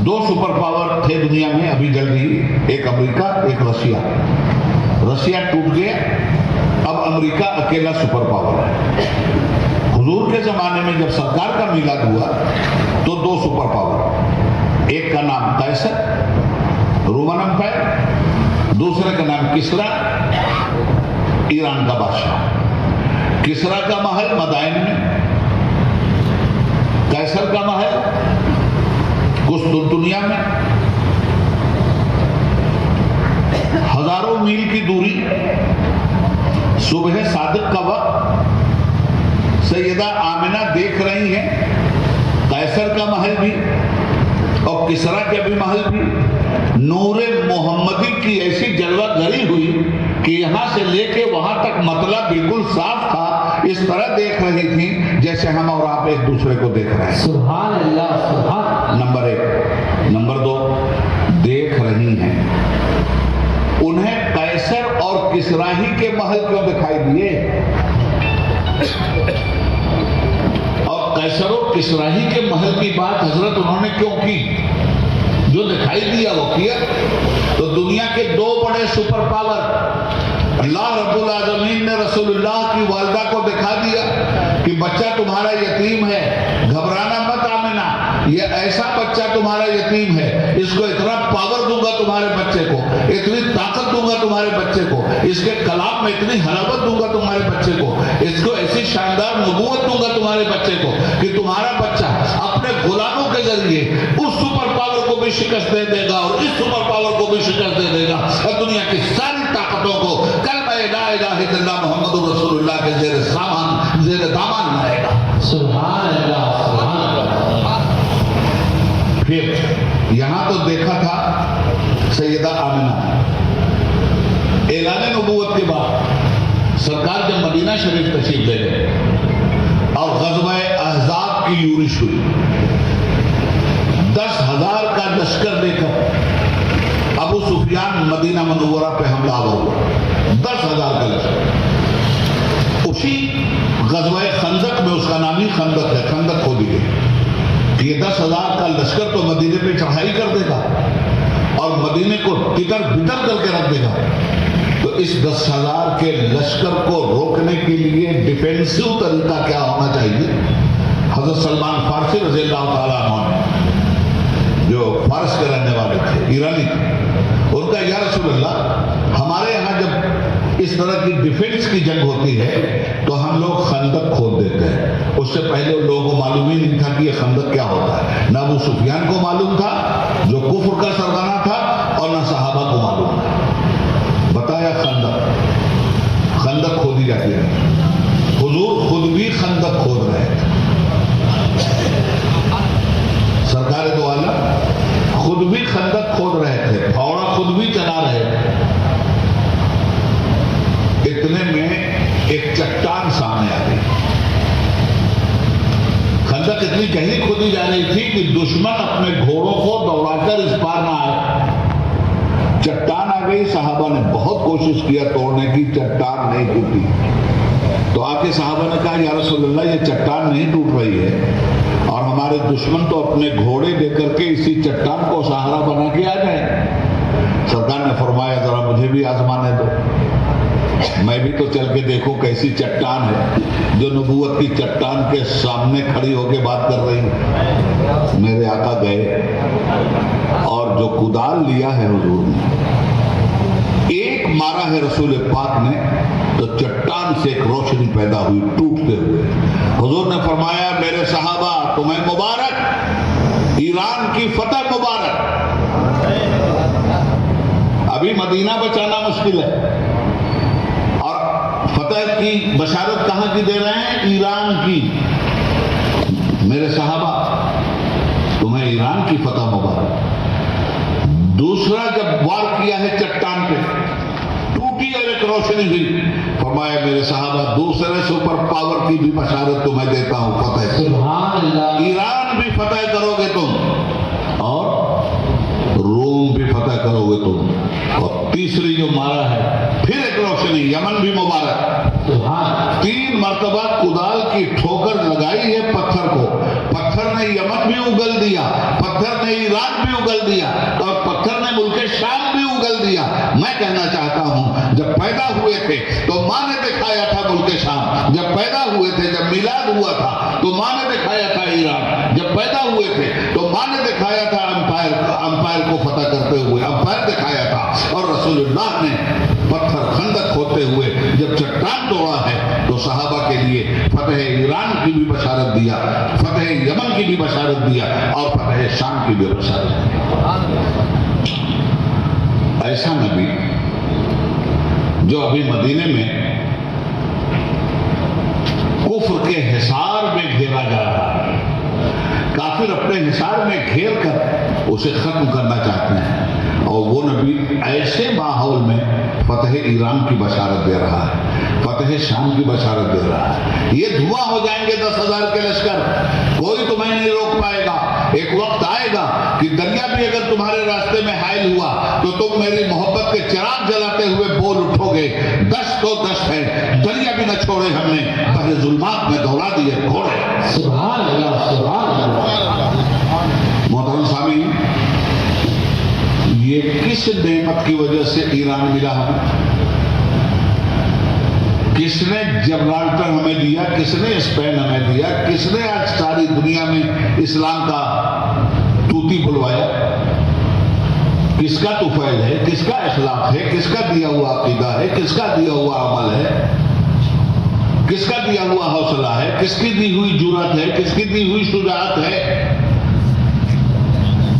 دو سپر پاور تھے دنیا میں، ابھی جلدی، ایک امریکہ ایک رشیا۔ رشیا ٹوٹ گیا، اب امریکہ اکیلا سپر پاور ہے۔ حضور کے زمانے میں جب سرکار کا میلاد ہوا تو دو سپر پاور، ایک کا نام قیصر رومن امپائر، دوسرے کا نام کسریٰ ایران کا بادشاہ۔ کسریٰ کا محل مدائن میں، قیصر کا محل قسطنطنیہ میں۔ ہزاروں میل کی دوری، صبح صادق کا وقت، سیدہ آمنہ دیکھ رہی ہیں قیصر کا محل بھی اور کسریٰ کے بھی محل بھی۔ نور محمدی کی ایسی جلوہ گری ہوئی کہ یہاں سے لے کے وہاں تک مطلع بالکل صاف تھا، اس طرح دیکھ رہی تھی جیسے ہم اور آپ ایک دوسرے کو دیکھ رہے ہیں۔ سبحان اللہ، سبحان۔ نمبر ایک۔ نمبر دو، دیکھ رہی ہیں انہیں قیصر اور کسریٰ ہی کے محل کیوں دکھائی دیے، اور قیصر و کسریٰ ہی کے محل کی بات حضرت انہوں نے کیوں کی؟ جو دکھائی دیا وہ کیا۔ تو دنیا کے دو بڑے سپر پاور، اللہ رب العالمین نے رسول اللہ کی والدہ کو دکھا دیا کہ بچہ تمہارا یتیم ہے، گھبرانا مت آمنہ، یہ ایسا بچہ تمہارا یتیم ہے، اس کو اتنا پاور دوں گا تمہارے بچے کو، اتنی طاقت دوں گا تمہارے بچے کو، اس کے کلام میں اتنی حلاوت دوں گا تمہارے بچے کو، اس کو ایسی شاندار نبوت دوں گا تمہارے بچے کو کہ تمہارا بچہ اپنے غلاموں کے ذریعے اس سپر پاور کو بھی شکست دے دے گا اور اس سپر پاور کو بھی شکست دے دے گا، اور دنیا کی ساری طاقتوں کو کلمہ لا الہ الا اللہ محمد رسول اللہ کے زیر دامان لائے گا۔ سبحان اللہ، سبحان اللہ۔ پھر یہاں تو دیکھا تھا سیدہ آمنہ، اعلان نبوت کے بعد سرکار جب مدینہ شریف تشریف لے گئے اور غزوہ احزاب کی یورش ہوئی، 10,000 کا لشکر لے کر ابو سفیان مدینہ منورہ پہ حملہ آور ہوا، 10,000 کا لشکر۔ اسی غزوہ خندق میں، اس کا نام ہی خندق ہے، خندق کھودی گئی کہ یہ 10,000 کا لشکر تو مدینے پہ چڑھائی کر دے گا اور مدینے کو تتر بتر کر کے رکھ دے گا۔ تو اس 10,000 کے لشکر کو روکنے کے لیے ڈیفینسو طریقہ کیا ہونا چاہیے؟ حضرت سلمان فارسی رضی اللہ تعالیٰ عنہ جو فارس کے رہنے والے تھے، ایرانی تھے، ان کا یا رسول اللہ، ہمارے یہاں جب اس طرح کی ڈیفنس کی جنگ ہوتی ہے تو ہم لوگ خندق کھود دیتے ہیں. اس سے پہلے ان لوگوں کو معلوم ہی نہیں تھا کہ یہ خندق کیا ہوتا ہے. نہ ابو سفیان کو معلوم تھا جو کفر کا سرغنہ تھا، اور نہ صحابہ کو معلوم تھا. بتایا خندق کھودی جاتی ہے. حضور خود بھی خندق کھود رہے تھے. سرکار دو عالم خود بھی خندق کھود رہے تھے، پھاوڑا خود بھی چلا رہے تھے. اتنے میں ایک چٹان سامنے آ گئی. خندق اتنی گہری کھودی جا رہی تھی کہ دشمن اپنے گھوڑوں کو دوڑا کر اس پار نہ آئے. چٹان آ گئی. صحابہ نے بہت کوشش کیا توڑنے کی، چٹان نہیں ٹوٹی. تو آ کے صحابہ نے کہا یا رسول اللہ یہ چٹان نہیں ٹوٹ رہی ہے اور ہمارے دشمن تو اپنے گھوڑے دے کر کے اسی چٹان کو سہارا بنا کے آ جائیں. سرکار نے فرمایا ذرا مجھے بھی آزمانے دو، میں بھی تو چل کے دیکھوں کیسی چٹان ہے جو نبوت کی چٹان کے سامنے کھڑی ہو کے بات کر رہی ہے. میرے آقا گئے اور جو کدال لیا ہے حضور نے، ایک مارا ہے رسول پاک نے تو چٹان سے ایک روشنی پیدا ہوئی ٹوٹتے ہوئے. حضور نے فرمایا میرے صحابہ تمہیں مبارک، ایران کی فتح مبارک. ابھی مدینہ بچانا مشکل ہے اور فتح کی بشارت کہاں کی دے رہے ہیں؟ ایران کی. میرے صحابہ تمہیں ایران کی فتح مبارک. دوسرا جب وار کیا ہے چٹان پہ، ٹوٹی اور ایک روشنی ہوئی. فرمایا میرے صحابہ دوسرے سپر پاور کی بھی بشارت تمہیں دیتا ہوں فتح. سبحان اللہ. ایران بھی فتح کرو گے تم اور روم بھی فتح کرو گے تم. اور تیسری جو مارا ہے پھر ایک روشنی، یمن بھی مبارک. سبحان. 3 مرتبہ کدال کی ٹھوکر لگائی ہے پتھر کو. پتھر نے یمن بھی اگل دیا، پتھر نے ایران بھی اگل دیا اور پتھر نے ملک شام بھی اگل دیا. میں کہنا چاہتا ہوں جب پیدا ہوئے تھے تو ماں نے دکھایا تھا ملک شام. جب پیدا ہوئے تھے، جب میلاد ہوا تھا تو ماں نے دکھایا تھا ایران. جب پیدا ہوئے تھے تو ماں نے دکھایا تھا امپائر کو فتح کرتے ہوئے، امپائر دکھایا تھا. اور رسول اللہ نے پتھر خندق کھودتے ہوئے جب چٹان توڑا ہے تو صحابہ کے لیے فتح ایران کی بھی بشارت دیا، فتح یمن کی بھی بشارت دیا اور فتح شام کی بھی بشارت دیا. ایسا نبی جو ابھی مدینے میں کفر کے حصار میں گھیرا جا رہا ہے، کافر اپنے حصار میں گھیر کر اسے ختم کرنا چاہتے ہیں، اور وہ نبی ایسے ماحول میں فتح ایران کی بشارت دے رہا ہے، فتح شام کی بشارت دے رہا ہے. یہ دھواں ہو جائیں گے 10,000 کے لشکر، کوئی تمہیں نہیں روک پائے گا. ایک وقت آئے گا کہ دریا بھی اگر تمہارے راستے میں حائل ہوا تو تم میری محبت کے چراغ جلاتے ہوئے بول اٹھو گے. دشت تو دشت ہے، دریا بھی نہ چھوڑے ہم نے، بڑے ظلمات میں دوڑا دیے گھوڑے. سبحان اللہ. سبحان اللہ. محترم سامعین، یہ کس نعمت کی وجہ سے ایران ملا ہمیں؟ کس نے جبرالٹر ہمیں دیا؟ کس نے اسپین ہمیں دیا؟ کس نے آج ساری دنیا میں اسلام کا توتی بلوایا؟ کس کا طفیل ہے؟ کس کا اخلاق ہے؟ کس کا دیا ہوا عقیدہ ہے؟ کس کا دیا ہوا عمل ہے؟ کس کا دیا ہوا حوصلہ ہے؟ کس کی دی ہوئی جرأت ہے؟ کس کی دی ہوئی شجاعت ہے؟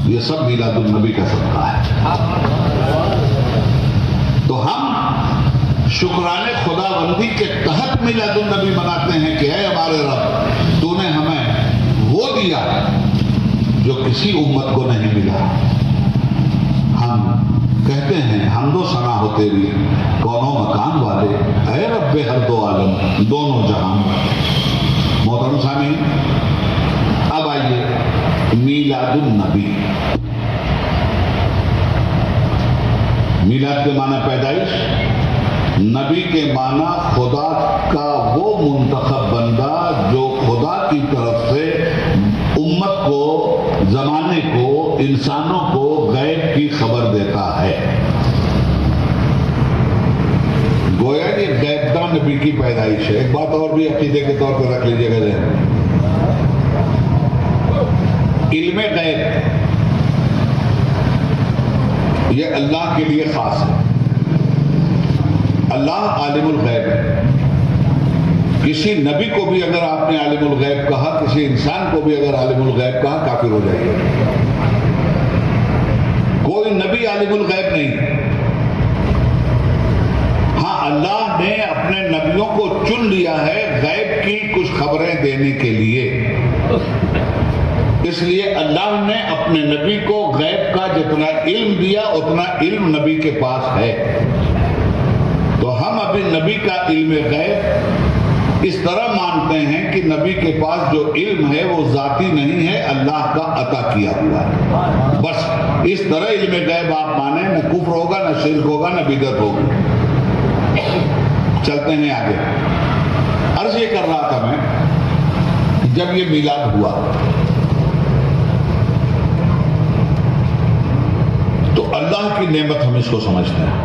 یہ سب میلاد النبی کا صدقہ ہے. تو ہم شکرانے خدا بندی کے تحت میلاد النبی مناتے ہیں کہ اے ہمارے رب، تو نے ہمیں وہ دیا جو کسی امت کو نہیں ملا. ہم کہتے ہیں حمد و ثنا ہو تیری کون و مکان والے، اے رب ہر دو عالم دونوں جہان. محترم سامعین، اب آئیے میلاد النبی. میلاد کے معنی پیدائش، نبی کے معنی خدا کا وہ منتخب بندہ جو خدا کی طرف سے امت کو، زمانے کو، انسانوں کو غیب کی خبر دیتا ہے. گویا یہ غیب دان نبی کی پیدائش ہے. ایک بات اور بھی عقیدے کے طور پر رکھ لیجیے گا ذہن میں، علم غیب یہ اللہ کے لیے خاص ہے. اللہ عالم الغیب ہے. کسی نبی کو بھی اگر آپ نے عالم الغیب کہا، کسی انسان کو بھی اگر عالم الغیب کہا، کافر ہو جائے گا. کوئی نبی عالم الغیب نہیں. ہاں اللہ نے اپنے نبیوں کو چن لیا ہے غیب کی کچھ خبریں دینے کے لیے. اس لیے اللہ نے اپنے نبی کو غیب کا جتنا علم دیا اتنا علم نبی کے پاس ہے. تو ہم ابھی نبی کا علم غیب اس طرح مانتے ہیں کہ نبی کے پاس جو علم ہے وہ ذاتی نہیں ہے، اللہ کا عطا کیا ہوا ہے. بس اس طرح علم غیب آپ مانیں، نہ کفر ہوگا، نہ شرک ہوگا، نہ بدعت ہوگی. چلتے ہیں آگے. عرض یہ کر رہا تھا میں، جب یہ میلاد ہوا تو اللہ کی نعمت ہم اس کو سمجھتے ہیں،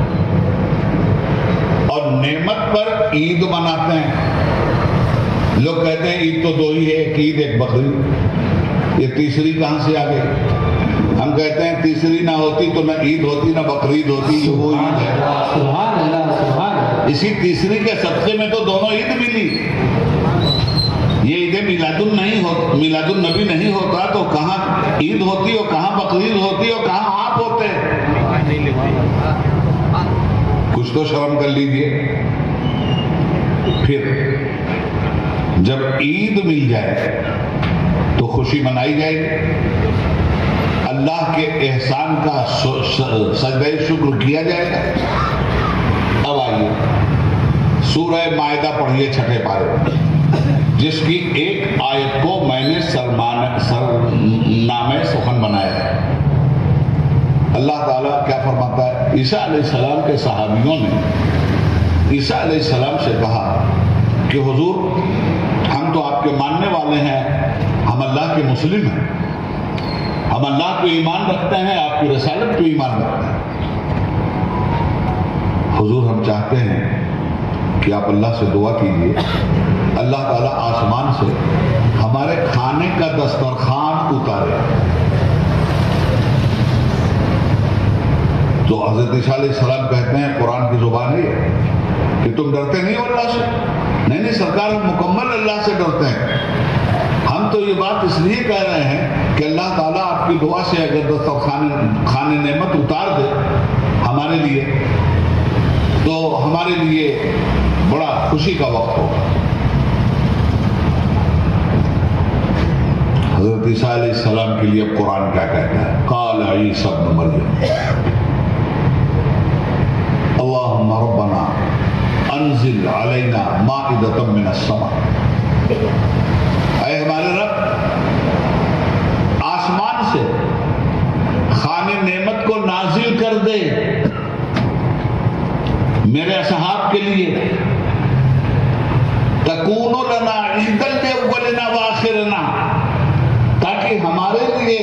اور نعمت پر عید مناتے ہیں. لوگ کہتے ہیں عید تو دو ہی ہے، ایک عید ایک بقرعید. یہ تیسری کہاں سے آ گئی؟ ہم کہتے ہیں تیسری نہ ہوتی تو نہ عید ہوتی نہ بقرعید ہوتی. یہ وہ عید ہے. سبحان اللہ سبحان اللہ. اسی تیسری کے صدقے میں تو دونوں عید ملی. یہ عید میلاد النبی نہیں ہوتا تو کہاں عید ہوتی اور کہاں بقرعید ہوتی اور کہاں آپ ہوتے. کچھ تو شرم کر لیجئے. پھر جب عید مل جائے تو خوشی منائی جائے گی، اللہ کے احسان کا سجدہ شکر کیا جائے گا. اب آئیے سورہ مائدہ پڑھیے 6 پارے، جس کی ایک آیت کو میں نے سرنامہ سخن بنایا ہے. اللہ تعالیٰ کیا فرماتا ہے؟ عیسیٰ علیہ السلام کے صحابیوں نے عیسیٰ علیہ السلام سے کہا کہ حضور ہم تو آپ کے ماننے والے ہیں، ہم اللہ کے مسلم ہیں، ہم اللہ پہ ایمان رکھتے ہیں، آپ کی رسالت پہ ایمان رکھتے ہیں. حضور ہم چاہتے ہیں کہ آپ اللہ سے دعا کیجئے، اللہ تعالیٰ آسمان سے ہمارے کھانے کا دسترخوان اتارے. تو حضرت عیسیٰ علیہ السلام کہتے ہیں، قرآن کی زبان ہے کہ تم ڈرتے نہیں ہو اللہ سے؟ نہیں سرکار، ہم مکمل اللہ سے ڈرتے ہیں. ہم تو یہ بات اس لیے کہہ رہے ہیں کہ اللہ تعالیٰ آپ کی دعا سے اگر دسترخوان نعمت اتار دے ہمارے لیے تو ہمارے لیے بڑا خوشی کا وقت ہوگا. حضرت عیسیٰ علیہ السلام کے لیے قرآن کیا کہتا ہے؟ قال عیسیٰ ابن مریم اللہم ربنا انزل علینا مائدۃ من السماء. اے ہمارے رب آسمان سے خوان نعمت کو نازل کر دے میرے اصحاب کے لیے. تکون لنا عیدا لاولنا وآخرنا، تاکہ ہمارے لیے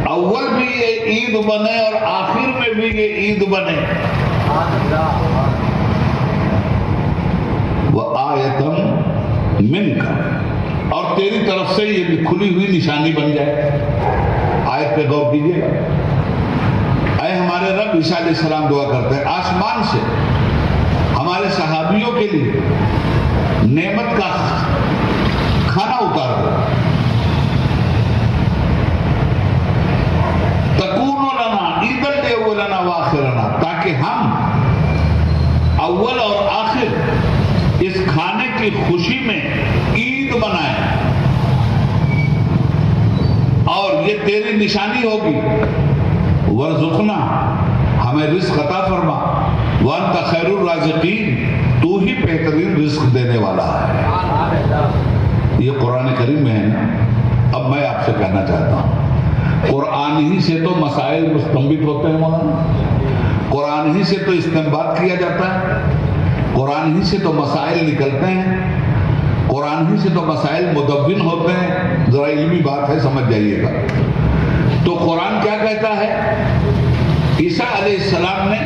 اول بھی یہ عید بنے اور آخر میں بھی یہ عید بنے. وآیۃ منک، اور تیری طرف سے یہ بھی کھلی ہوئی نشانی بن جائے. آیت پہ غور کیجیے گا. اے ہمارے رب، عیسیٰ علیہ السلام دعا کرتے ہیں آسمان سے ہمارے صحابیوں کے لیے نعمت کا کھانا اتار دو. تکون لنا عیدا لاولنا وآخرنا، تاکہ ہم اول اور آخر اس کھانے کی خوشی میں عید منائیں، اور یہ تیری نشانی ہوگی. ورزقنا، ہمیں رزق عطا فرما. وانت خیر الرازقین، تو ہی بہترین رزق دینے والا ہے. یہ قرآن کریم میں ہے نا. اب میں آپ سے کہنا چاہتا ہوں، قرآن ہی سے تو مسائل مستنبط ہوتے ہیں مولانا، قرآن ہی سے تو استنباط کیا جاتا ہے، قرآن ہی سے تو مسائل نکلتے ہیں، قرآن ہی سے تو مسائل مدون ہوتے ہیں. ذرا علمی بات ہے، سمجھ جائیے گا. تو قرآن کیا کہتا ہے؟ عیسیٰ علیہ السلام نے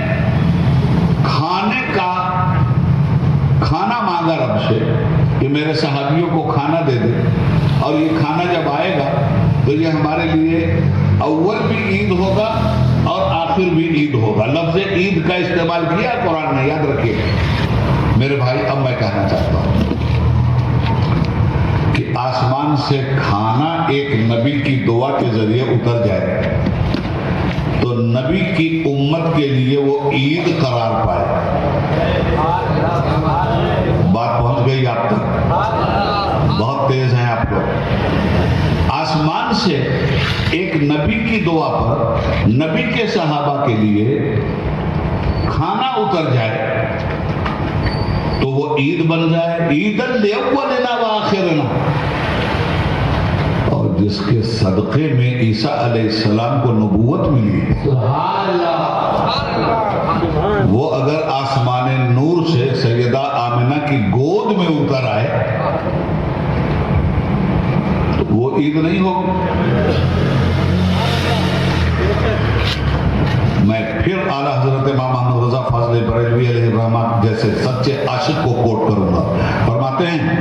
کھانا مانگا رب سے کہ میرے صحابیوں کو کھانا دے دے، اور یہ کھانا جب آئے گا تو یہ ہمارے لیے اول بھی عید ہوگا اور آخر پھر بھی عید ہوگا. لفظ عید کا استعمال کیا قرآن نے, یاد رکھیے. میرے بھائی اب میں کہنا چاہتا ہوں کہ آسمان سے کھانا ایک نبی کی دعا کے ذریعے اتر جائے تو نبی کی امت کے لیے وہ عید قرار پائے. بات پہنچ گئی آپ تک؟ بہت تیز ہیں آپ لوگ. آسمان سے ایک نبی کی دعا پر نبی کے صحابہ کے لیے کھانا اتر جائے تو وہ عید بن جائے. عیداً لأولنا وآخرنا. اور جس کے صدقے میں عیسیٰ علیہ السلام کو نبوت ملی, وہ اگر آسمان نور سے سیدہ آمنہ کی گود میں اتر آئے تو وہ عید نہیں ہوگی. میں پھر اعلیٰ حضرت امام محمد رضا فاضل بریلوی علیہ الرحمہ جیسے سچے عاشق کو کوٹ کروں گا. فرماتے ہیں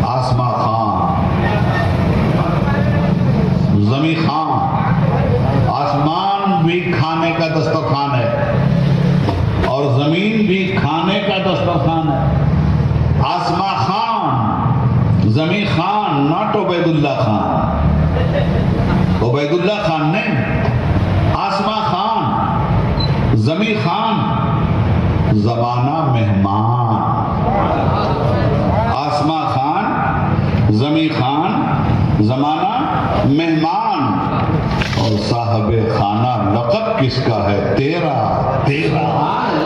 آسما خان, زمیں خان, آسمان بھی کھانے کا دسترخوان ہے اور زمین بھی کھانے کا دسترخوان ہے. آسما خان, زمیں خان, ناٹ عبید اللہ خان. عبید اللہ خان نہیں, آسما خان, زمیں خان, زمانہ مہمان. آسما خان, زمیں خان, زمانہ مہمان. اور صاحب خانہ لقب کس کا ہے؟ تیرا. تیرا.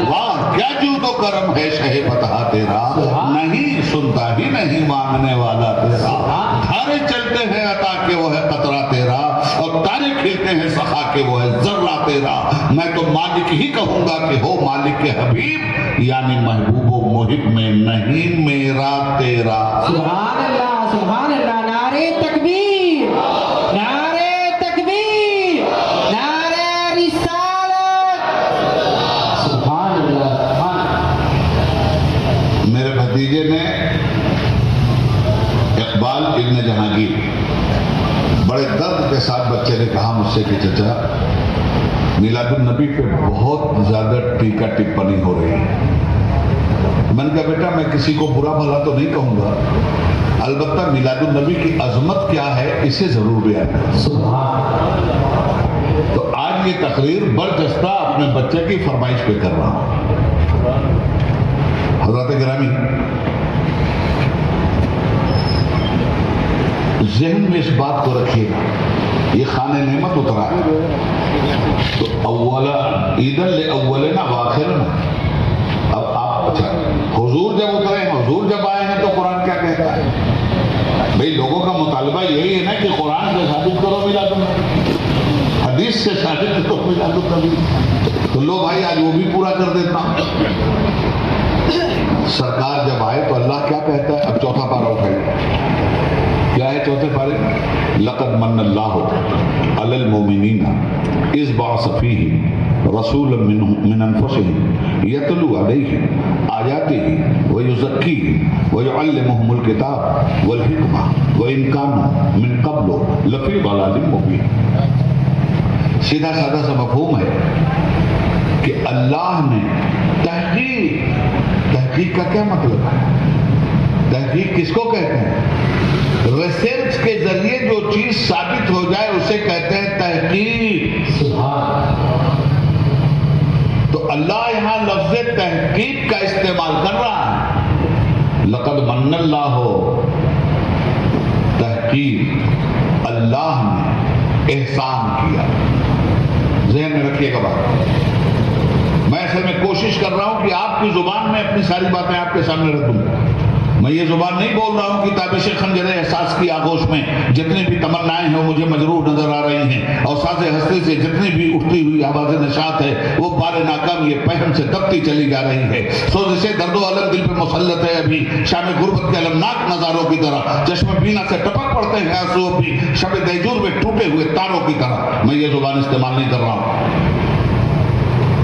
واہ کیا جود و کرم ہے شہ فتح تیرا. نہیں سنتا ہی نہیں مانگنے والا تیرا. دھارے چلتے ہیں عطا کہ وہ ہے قطرہ تیرا, اور تارے کھلتے ہیں سخا کہ وہ ہے ذرہ تیرا. میں تو مالک ہی کہوں گا کہ ہو مالک حبیب, یعنی محبوب و محب میں نہیں میرا تیرا. سبحان اللہ, سبحان اللہ. نعرہ تکبیر, نعرہ تکبیر, نعرہ رسالت. سبحان اللہ, سبحان اللہ. میرے بھتیجے نے اقبال ابن جہانگیر بڑے درد کے ساتھ بچے نے کہا مجھ سے کہ چچا میلاد النبی پہ بہت زیادہ ٹیکہ ٹپنی ہو رہی ہے. میں نے کہا بیٹا میں کسی کو برا بھلا تو نہیں کہوں گا, البتہ میلاد النبی کی عظمت کیا ہے اسے ضرور بیان کروں. تو آج یہ تقریر برجستہ اپنے بچے کی فرمائش پہ کر رہا ہوں. حضرات گرامی, ذہن میں اس بات کو رکھیے گا, یہ خانہ نعمت اترا ہے تو اولا عیداً لأولنا وآخرنا. اب آپ اچھا حضور جب اترے ہیں, حضور جب آئے ہیں تو قرآن کیا کہتا ہے؟ بھئی لوگوں کا مطالبہ یہی ہے نا کہ قرآن سے ثابت کرو میلاد النبی, حدیث سے ثابت کرو میلاد النبی. تو لو بھائی آج وہ بھی پورا کر دیتا ہوں. سرکار جب آئے تو اللہ کیا کہتا ہے؟ اب چوتھا پارہ اٹھائیے. کیا ہے چوتھے پارے؟ لقد من اللہ علی المؤمنین اذ بعث فیہم رسولا من انفسہم یتلو علیہم آیاتہ ویزکیہم ویعلمہم الکتاب والحکمہ وإن کانوا من قبل لفی ضلال مبین. سیدھا سادہ سا مفہوم ہے کہ اللہ نے تحقیق کا کیا مطلب ہے؟ تحقیق کس کو کہتے ہیں؟ ریسرچ کے ذریعے جو چیز ثابت ہو جائے اسے کہتے ہیں تحقیق. تو اللہ یہاں لفظ تحقیق کا استعمال کر رہا ہے. لقد من اللہ, تحقیق اللہ نے احسان کیا. ذہن میں رکھیے گا بات. میں اصل میں کوشش کر رہا ہوں کہ آپ کی زبان میں اپنی ساری باتیں آپ کے سامنے رکھ دوں. میں یہ زبان نہیں بول رہا ہوں کہ تابش خنجر احساس کی آغوش میں جتنی بھی تمنائیں ہیں مجھے مجروح نظر آ رہی ہیں, اور ساز ہستی سے جتنی بھی اٹھتی ہوئی آواز نشاط ہے وہ بار ناکام یہ پہم سے دبتی چلی جا رہی ہے. سو جسے درد و الم دل پہ مسلط ہے ابھی شام غربت کے المناک نظاروں کی طرح, چشم بینا سے ٹپک پڑتے ہیں آنسو ابھی شب دیجور میں ٹوٹے ہوئے تاروں کی طرح. میں یہ زبان استعمال نہیں کر رہا ہوں.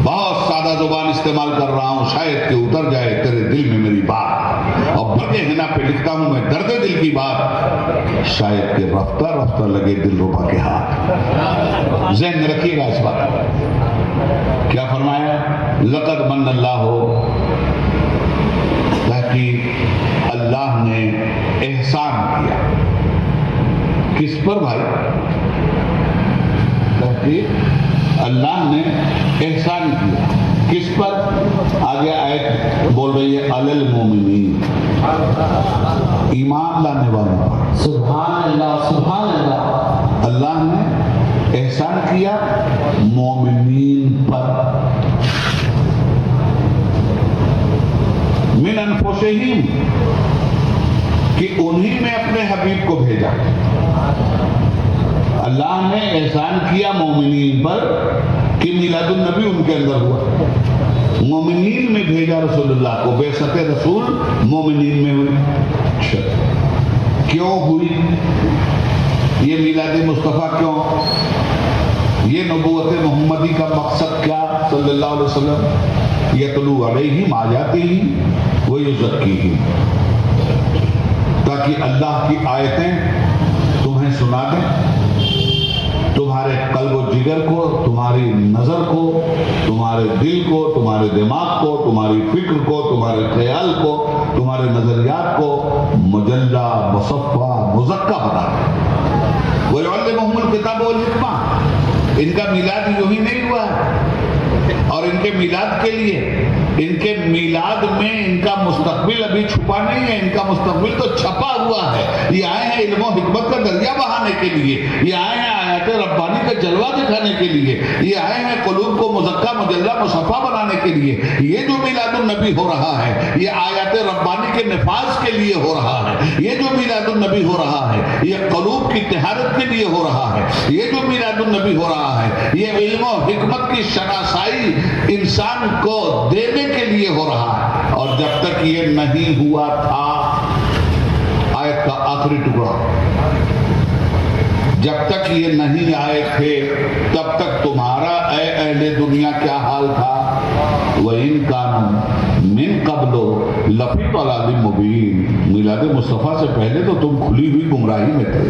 بہت سادہ زبان استعمال کر رہا ہوں شاید کہ اتر جائے تیرے دل میں میری بات، اور بھگے ہنا پہ لکھتا ہوں میں درد دل کی بات، شاید کہ رفتہ رفتہ لگے دل ربا کے ہاتھ۔ ذہن میں رکھیے گا اس بات۔ کیا فرمایا؟ لقد من اللہ ہو، تحقیق اللہ نے احسان کیا۔ کس پر بھائی؟ تحقیق اللہ نے احسان کیا۔ کس پر؟ آگے آیت بول رہی ہے علی المومنین، ایمان لانے والوں پر۔ سبحان اللہ سبحان اللہ۔ اللہ نے احسان کیا مومنین پر، من انفسہم، کہ انہی میں اپنے حبیب کو بھیجا۔ اللہ نے احسان کیا مومنین پر کہ میلاد النبی ان کے اندر ہوا، مومنین میں بھیجا رسول اللہ کو، بعثت رسول مومنین میں ہوئی۔ کیوں ہوئی یہ میلاد مصطفیٰ؟ کیوں یہ نبوت محمدی کا مقصد کیا صلی اللہ علیہ وسلم؟ یتلو علیہم آیاتہ ویزکیہم، تاکہ اللہ کی آیتیں تمہیں سنا دیں، تمہارے قلب و جگر کو، تمہاری نظر کو، تمہارے دل کو، تمہارے دماغ کو، تمہاری فکر کو، تمہارے خیال کو، تمہارے نظریات کو مجلہ، مصفہ، مزکہ بنا دیں۔ وَيُعَلِّمُهُمُ الْكِتَابَ وَالْحِکْمَةَ، ان کا میلاد یوں ہی نہیں ہوا ہے، اور ان کے میلاد کے لیے، ان کے میلاد میں ان کا مستقبل ابھی چھپا نہیں ہے، ان کا مستقبل تو چھپا ہوا ہے۔ یہ آئے ہیں علم و حکمت کا دریا بہانے کے لیے، یہ آئے ہیں آیات ربانی کا جلوہ دکھانے کے لیے، یہ آئے ہیں قلوب کو مزکہ، مجلہ، مصفہ بنانے کے لیے۔ یہ جو میلاد النبی ہو رہا ہے یہ آیات ربانی کے نفاذ کے لیے ہو رہا ہے، یہ جو میلاد النبی ہو رہا ہے یہ قلوب کی طہارت کے لیے ہو رہا ہے، یہ جو میلاد النبی ہو رہا ہے یہ علم و حکمت کی شناسائی انسان کو دینے کے لیے ہو رہا ہے۔ اور جب تک یہ نہیں ہوا تھا، آیت کا آخری ٹکڑا، جب تک یہ نہیں آئے تھے تب تک تمہارا اے اہل دنیا کیا حال تھا؟ وَإِن كَانُوا مِن قَبْلُ لَفِي ضَلَالٍ مُبِينٍ، میلاد مصطفیٰ سے پہلے تو تم کھلی ہوئی گمراہی میں تھے۔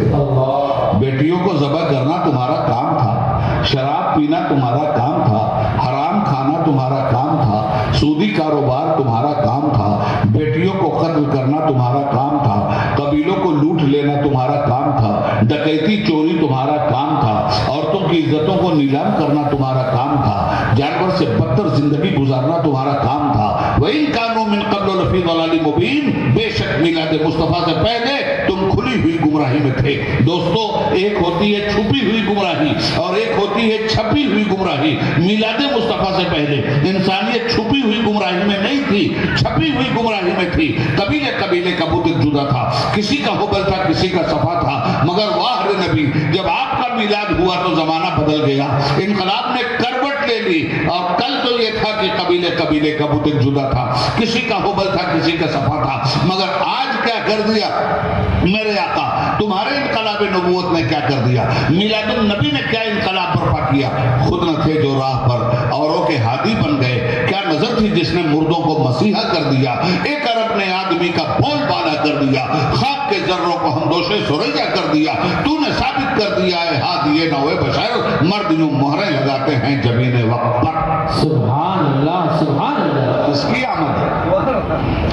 بیٹیوں کو ذبح کرنا تمہارا کام تھا، شراب پینا تمہارا کام تھا، حرام کھانا تمہارا کام تھا، سودی کاروبار تمہارا کام تھا، بیٹیوں کو قتل کرنا تمہارا کام تھا، قبیلوں کو لوٹ لینا تمہارا کام تھا، ڈکیتی چوری تمہارا کام تھا، عورتوں کی عزتوں کو نیلام کرنا تمہارا کام تھا، جانور سے بدتر زندگی گزارنا تمہارا کام تھا۔ وَإِن كَانُوا مِن قَبْلُ لَفِي ضَلَالٍ مُبِينٍ، بے شک میلاد مصطفیٰ سے پہلے تم کھلی ہوئی گمراہی میں تھے۔ دوستو، ایک ہوتی ہے چھپی ہوئی گمراہی اور ایک ہوتی ہے چھپی ہوئی گمراہی۔ میلاد مصطفیٰ سے پہلے انسانیت چھپی ہوئی گمراہی میں نہیں تھی، چھپی ہوئی گمراہی میں تھی۔ قبیلے قبیلے کا بت جدا تھا، کسی کا حبل تھا، کسی کا صفا تھا، مگر واہ نبی، جب آپ کا میلاد ہوا تو زمانہ بدل گیا، انقلاب نے کروٹ لے لی، اور کل تو یہ تھا کہ قبیلے قبیلے کا بت جدا تھا، کسی کا حبل تھا، کسی کا صفا تھا، مگر آج کیا کر دیا میرے آقا؟ تمہارے انقلاب نبوت نے کیا کر دیا؟ میلاد النبی نے کیا انقلاب برپا کیا؟ خود نہ تھے جو راہ پر اوروں کے ہادی بن گئے، کیا نظر تھی جس نے مردوں کو مسیحا کر دیا، ایک عرب نے آدمی کا بول بالا کر دیا، خاک کے ذروں کو ہمدوشے سریا کر دیا، تو نے ثابت کر دیا ہے ہادی نوے بشر، مرد یوں مہریں لگاتے ہیں جبین وقت پر۔ سبحان اللہ سبحان اللہ۔ اس کی آمد ہے،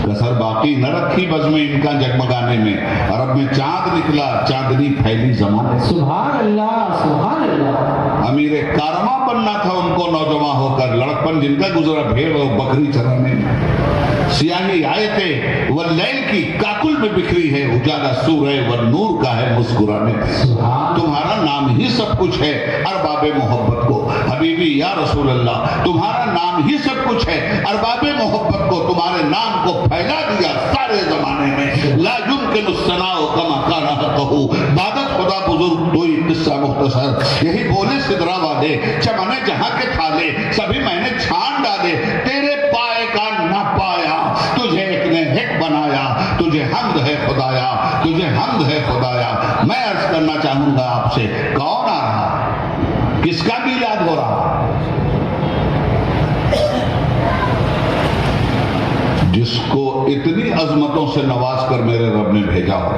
کسر باقی نہ رکھی بزم ان کا جگمگانے میں، عرب میں چاند نکلا، چاندنی پھیلی زمانے۔ سبحان اللہ سبحان اللہ۔ امیر کارواں بننا تھا ان کو نوجوان ہو کر، لڑکپن جن کا گزرا بھیڑ اور بکری چرانے میں، سیاہی آیتیں واللیل کی کاکل میں بکھری ہے، اجالا سورہ والنور کا ہے مسکرانے میں۔ تمہارا نام ہی سب کچھ ہے ارباب محبت کو، حبیبی یا رسول اللہ، تمہارا نام ہی سب کچھ ہے ارباب محبت کو، تمہارے نام کو پھیلا دیا سارے زمانے میں۔ لا يمكن الثناء كما كان حقه، عبادت خدا بزرگ دوئی قصہ مختصر، یہی بولے سدرا والے، چمنے جہاں کے تھالے سبھی میں نے چھان ڈالے، تیرے پائے کا نہ پایا، تجھے ایک نے ایک بنایا، تجھے حمد ہے خدایا، تجھے حمد ہے خدایا۔ میں عرض کرنا چاہوں گا آپ سے، کون آ رہا؟ کس کا میلاد ہو رہا؟ جس کو اتنی عظمتوں سے نواز کر میرے رب نے بھیجا ہو.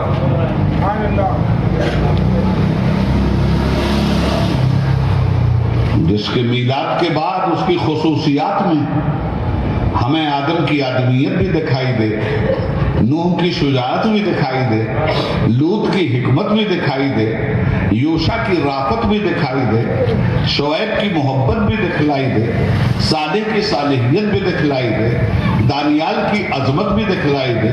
جس کے میلاد کے بعد اس کی خصوصیات میں ہمیں آدم کی آدمیت بھی دکھائی دے، نوح کی شجاعت بھی دکھائی دے، لوط کی حکمت بھی دکھائی دے، یوشع کی رافت بھی دکھائی دے، شعیب کی محبت بھی دکھلائی دے، صالح کی صالحیت بھی دکھلائی دے، دانیال کی عظمت بھی دکھلائی دے،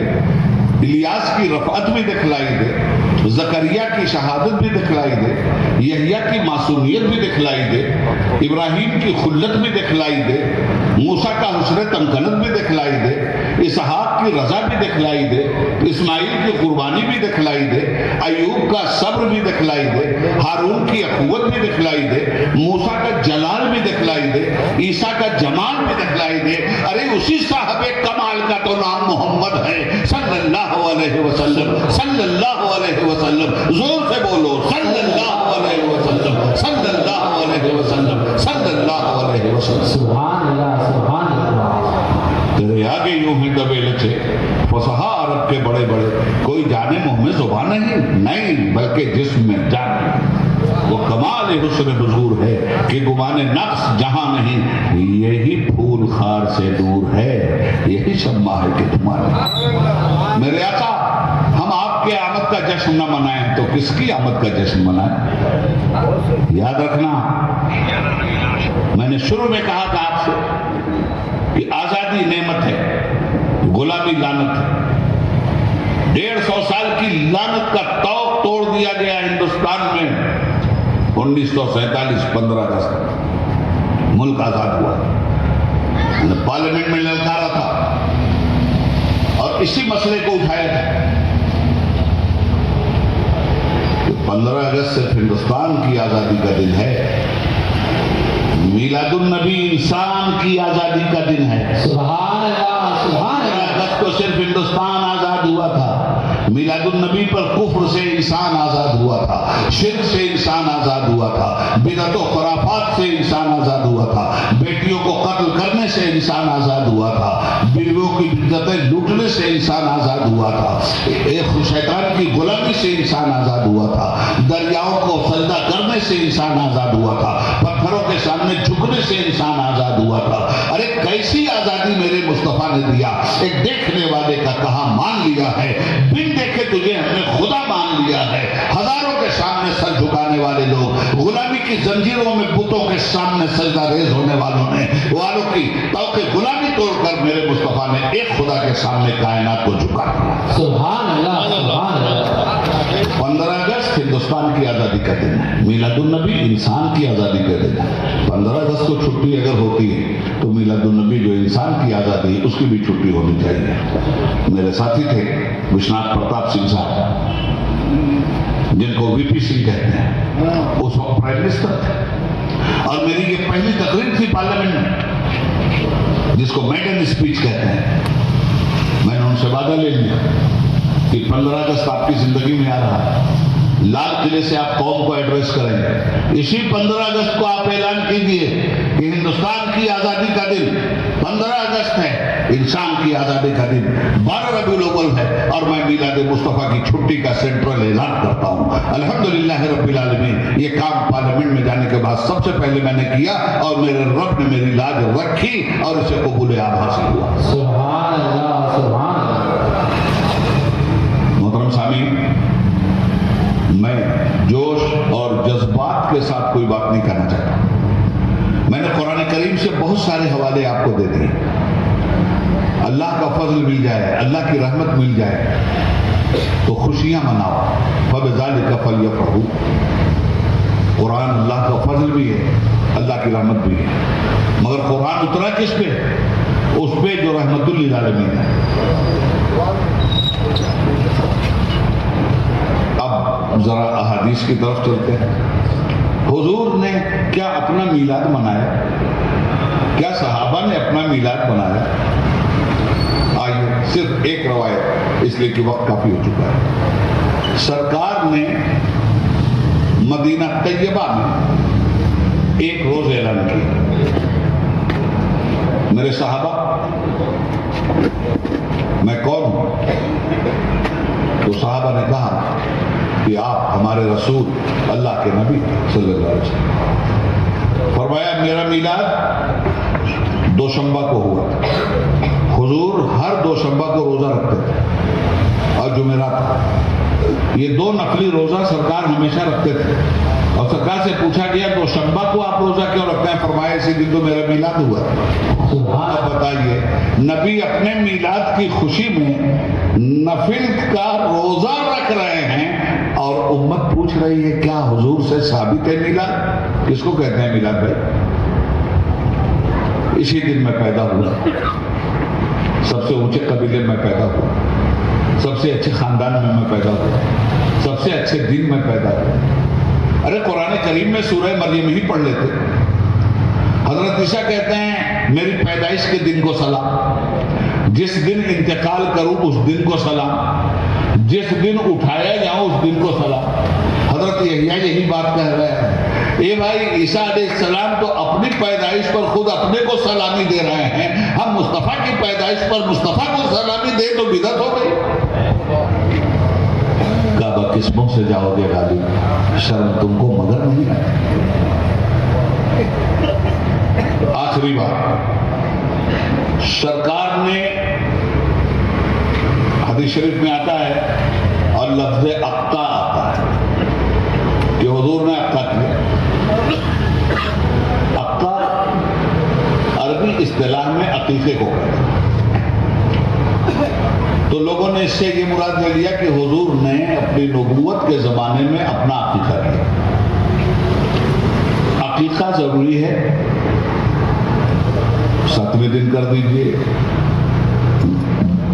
الیاس کی رفعت بھی دکھلائی دے، زکریا کی شہادت بھی دکھلائی دے، یحییٰ کی معصومیت بھی دکھلائی دے، ابراہیم کی خلت بھی دکھلائی دے، موسیٰ کا حسن تمکنت بھی دکھلائی دے، اسحاق کی رضا بھی دکھلائی دے، اسماعیل کی قربانی بھی دکھلائی دے، ایوب کا صبر بھی دکھلائی دے، ہارون کی اخوت بھی دکھلائی دے، موسیٰ کا جلال بھی دکھلائی دے، عیسیٰ کا جمال بھی دکھلائی دے. ارے اسی صاحب کمال کا تو نام محمد ہے صلی اللہ علیہ وسلم، صلی اللہ علیہ وسلم. زور سے بولو صلی اللہ علیہ وسلم، صلی اللہ علیہ وسلم، صلی اللہ علیہ وسلم. سبحان اللہ سبحان اللہ. تیرے آگے یوں ہی دبے لچے فصحا عرب کے بڑے بڑے، کوئی جانے منہ میں زبان نہیں بلکہ جسم میں جان. وہ کمال حسن حضور ہے کہ گمان نقص جہاں نہیں، یہی پھول خار سے دور ہے، یہی شمع ہے کہ تمہارے. میرے آقا، ہم آپ کے آمد کا جشن نہ منائیں تو کس کی آمد کا جشن منائیں؟ یاد رکھنا، میں نے شروع میں کہا تھا آپ سے کہ آزادی نعمت ہے، غلامی لعنت ہے. 150 سال کی لعنت کا توق توڑ دیا گیا ہندوستان میں 1947 15 اگست ملک آزاد ہوا. پارلیمنٹ میں للکارا تھا اور اسی مسئلے کو اٹھایا تھا کہ 15 اگست صرف ہندوستان کی آزادی کا دن ہے، میلاد النبی انسان کی آزادی کا دن ہے. سبحان اللہ سبحان 15 اللہ. اگست کو صرف ہندوستان آزاد ہوا تھا. میلاد النبی پر کفر سے انسان آزاد ہوا تھا، شرک سے انسان آزاد ہوا تھا، بدعت و خرافات سے انسان آزاد ہوا تھا، بیٹیوں کو قتل کرنے سے انسان آزاد ہوا تھا، بیویوں کی عزتیں لوٹنے سے انسان آزاد ہوا تھا، ایک شیطان کی غلامی سے انسان آزاد ہوا تھا، دریاؤں کو سجدہ کرنے سے انسان آزاد ہوا تھا، پتھروں کے سامنے جھکنے سے انسان آزاد ہوا تھا. ارے کیسی آزادی میرے مصطفیٰ نے دیا. ایک دیکھنے والے کا کہا مان لیا ہے، بن دیکھے تجھے ہم نے خدا مان لیا ہے. ہزاروں کے سامنے سر جھکانے والے لوگ، غلامی کی زنجیروں میں بتوں کے سامنے سجدہ ریز ہونے والوں کی توقع غلامی توڑ کر میرے مصطفیٰ نے ایک خدا کے سامنے کائنات کو جھکا دیا. سبحان اللہ سبحان اللہ. 15 اگست ہندوستان کی آزادی کا دن ہے، میلاد النبی انسان کی آزادی کا دن ہے. 15 اگست کو چھٹی اگر ہوتی ہے تو میلاد النبی جو انسان کی آزادی ہے اس کی بھی چھٹی ہونی چاہیے. میرے ساتھی تھے وشناتھ پرتاپ سنگھ صاحب، جن کو وی پی سنگھ کہتے ہیں، اس وقت پرائم منسٹر تھے، اور میری یہ پہلی تقریر تھی پارلیمنٹ میں جس کو میڈن اسپیچ کہتے ہیں. میں نے ان سے وعدہ لے لیا کہ 15 اگست آپ کی زندگی میں آ رہا ہے، لال قلعے سے آپ قوم کو ایڈریس کریں گے. اسی 15 اگست کو آپ اعلان کیجئے کہ ہندوستان کی آزادی کا دن 15 اگست ہے، انسان کی آزادی کا دن 12 ربیع الاول ہے، اور میں میلاد مصطفیٰ کی چھٹی کا سینٹرل اعلان کرتا ہوں. الحمدللہ رب العالمین. یہ کام پارلیمنٹ میں جانے کے بعد سب سے پہلے میں نے کیا، اور میرے رب نے میری لاج رکھی اور اسے قبول عام حاصل ہوا. سبحان اللہ سبحان اللہ. محترم سامعین، میں جوش اور جذبات کے ساتھ کوئی بات نہیں کہنا چاہتا. میں نے قرآن کریم سے بہت سارے حوالے آپ کو دے دیے. اللہ کا فضل مل جائے، اللہ کی رحمت مل جائے تو خوشیاں مناؤ. فَبِذَلِكَ فَلْيَفْرَحُوا. قرآن اللہ کا فضل بھی ہے، اللہ کی رحمت بھی ہے، مگر قرآن اترا کس پہ؟ اس پہ جو رحمت للعالمین ہے. اب ذرا احادیث کی طرف چلتے ہیں. حضور نے کیا اپنا میلاد منایا؟ کیا صحابہ نے اپنا میلاد منایا؟ آئیے صرف ایک روایت، اس لیے کہ وقت کافی ہو چکا ہے. سرکار نے مدینہ طیبہ میں ایک روز اعلان کیا. میرے صحابہ میں کون ہوں؟ تو صحابہ نے کہا کہ آپ ہمارے رسول اللہ کے نبی صلی اللہ علیہ وسلم۔ فرمایا میرا میلاد دوشنبہ کو ہوا، حضور ہر دوشنبہ کو روزہ رکھتے تھے اور جمعرات، یہ دو نفلی روزہ سرکار ہمیشہ رکھتے تھے۔ اور سرکار سے پوچھا گیا دوشنبہ کو آپ روزہ کیوں رکھتے ہیں؟ فرمایا اسی دن تو میرا میلاد ہوا تھا۔ اب بتائیے، نبی اپنے میلاد کی خوشی میں نفل کا روزہ رکھ رہے ہیں اور امت پوچھ رہی ہے کیا حضور سے ثابت ہے میلاد؟ کس کو کہتے ہیں میلاد بھائی؟ اسی دن میں پیدا ہوا، سب سے اونچے قبیلے میں پیدا ہوا، سب سے اچھے خاندان میں پیدا ہوا، سب سے اچھے دن میں پیدا ہوا۔ ارے قرآن کریم میں سورہ مریم ہی پڑھ لیتے۔ حضرت عیسیٰ کہتے ہیں میری پیدائش کے دن کو سلام، جس دن انتقال کروں اس دن کو سلام، جس دن اٹھایا جاؤں اس دن کو سلام۔ حضرت یحییٰ یہی بات کہہ رہے ہیں، اے بھائی عیسیٰ علیہ السلام تو اپنی پیدائش پر خود اپنے کو سلامی دے رہے ہیں، ہم مصطفیٰ کی پیدائش پر مصطفیٰ کو سلامی دے تو بدعت ہو گئی۔ کعبہ قسموں سے جاؤ گے غالب، شرم تم کو مگر نہیں آئے۔ آخری بات، سرکار نے حدیث شریف میں آتا ہے اور لفظ عقیقہ آتا ہے کہ حضور نے عقیقہ کیا۔ عقیقہ عربی اصطلاح میں عقیقے کو کہتے ہیں۔ تو لوگوں نے اس سے یہ مراد لے لیا کہ حضور نے اپنی نبوت کے زمانے میں اپنا عقیقہ کیا۔ عقیقہ ضروری ہے، 7ویں دن کر دیجئے،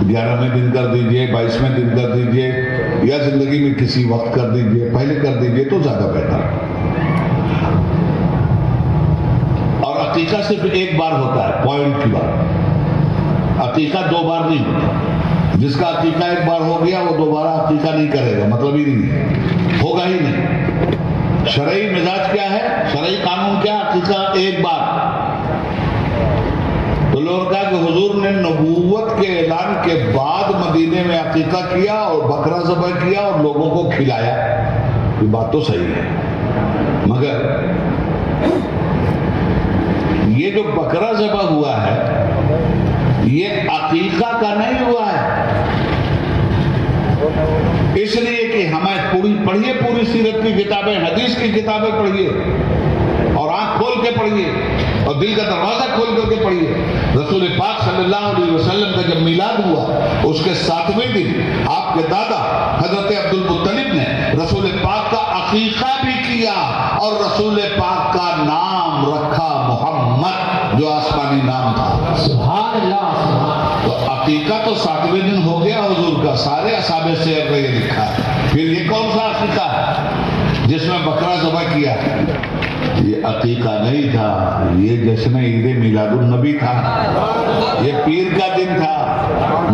11ویں دن کر دیجئے، 22ویں دن کر دیجئے، یا زندگی میں کسی وقت کر دیجئے، پہلے کر دیجئے تو زیادہ بہتر۔ اور عقیقہ صرف ایک بار ہوتا ہے، پوائنٹ کی بات۔ عقیقہ 2 بار نہیں ہوتا۔ جس کا عقیقہ ایک بار ہو گیا وہ دوبارہ عقیقہ نہیں کرے گا، مطلب ہی نہیں ہے، ہوگا ہی نہیں۔ شرعی مزاج کیا ہے، شرعی قانون کیا؟ عقیقہ ایک بار۔ تو لوگوں نے کہا کہ حضور نے نبوت کے اعلان کے بعد مدینے میں عقیقہ کیا اور بکرا ذبح کیا اور لوگوں کو کھلایا۔ یہ بات تو صحیح ہے، مگر یہ جو بکرا ذبح ہوا ہے یہ عقیقہ کا نہیں ہوا ہے، اس لیے کہ ہمیں پڑھیے پوری سیرت کی کتابیں، حدیث کی کتابیں پڑھیے اور آنکھ کھول کے پڑھیے اور دل کا دروازہ کھول کر کے پڑھیے۔ رسول پاک صلی اللہ علیہ وسلم کا جب میلاد ہوا اس کے 7ویں دن آپ کے دادا حضرت عبد المطلب نے رسول پاک کا عقیقہ بھی کیا اور رسول پاک کا نام رکھا محمد، جو آسمانی نام تھا۔ سبحان اللہ۔ تو عقیقہ تو 7ویں دن ہو گیا حضور کا، سارے اصحاب سیر میں یہ لکھا ہے۔ پھر یہ کون سا عقیقہ ہے جس میں بکرا ذبح کیا؟ یہ عقیقہ نہیں تھا، یہ جشن عید میلاد النبی تھا، یہ پیر کا دن تھا۔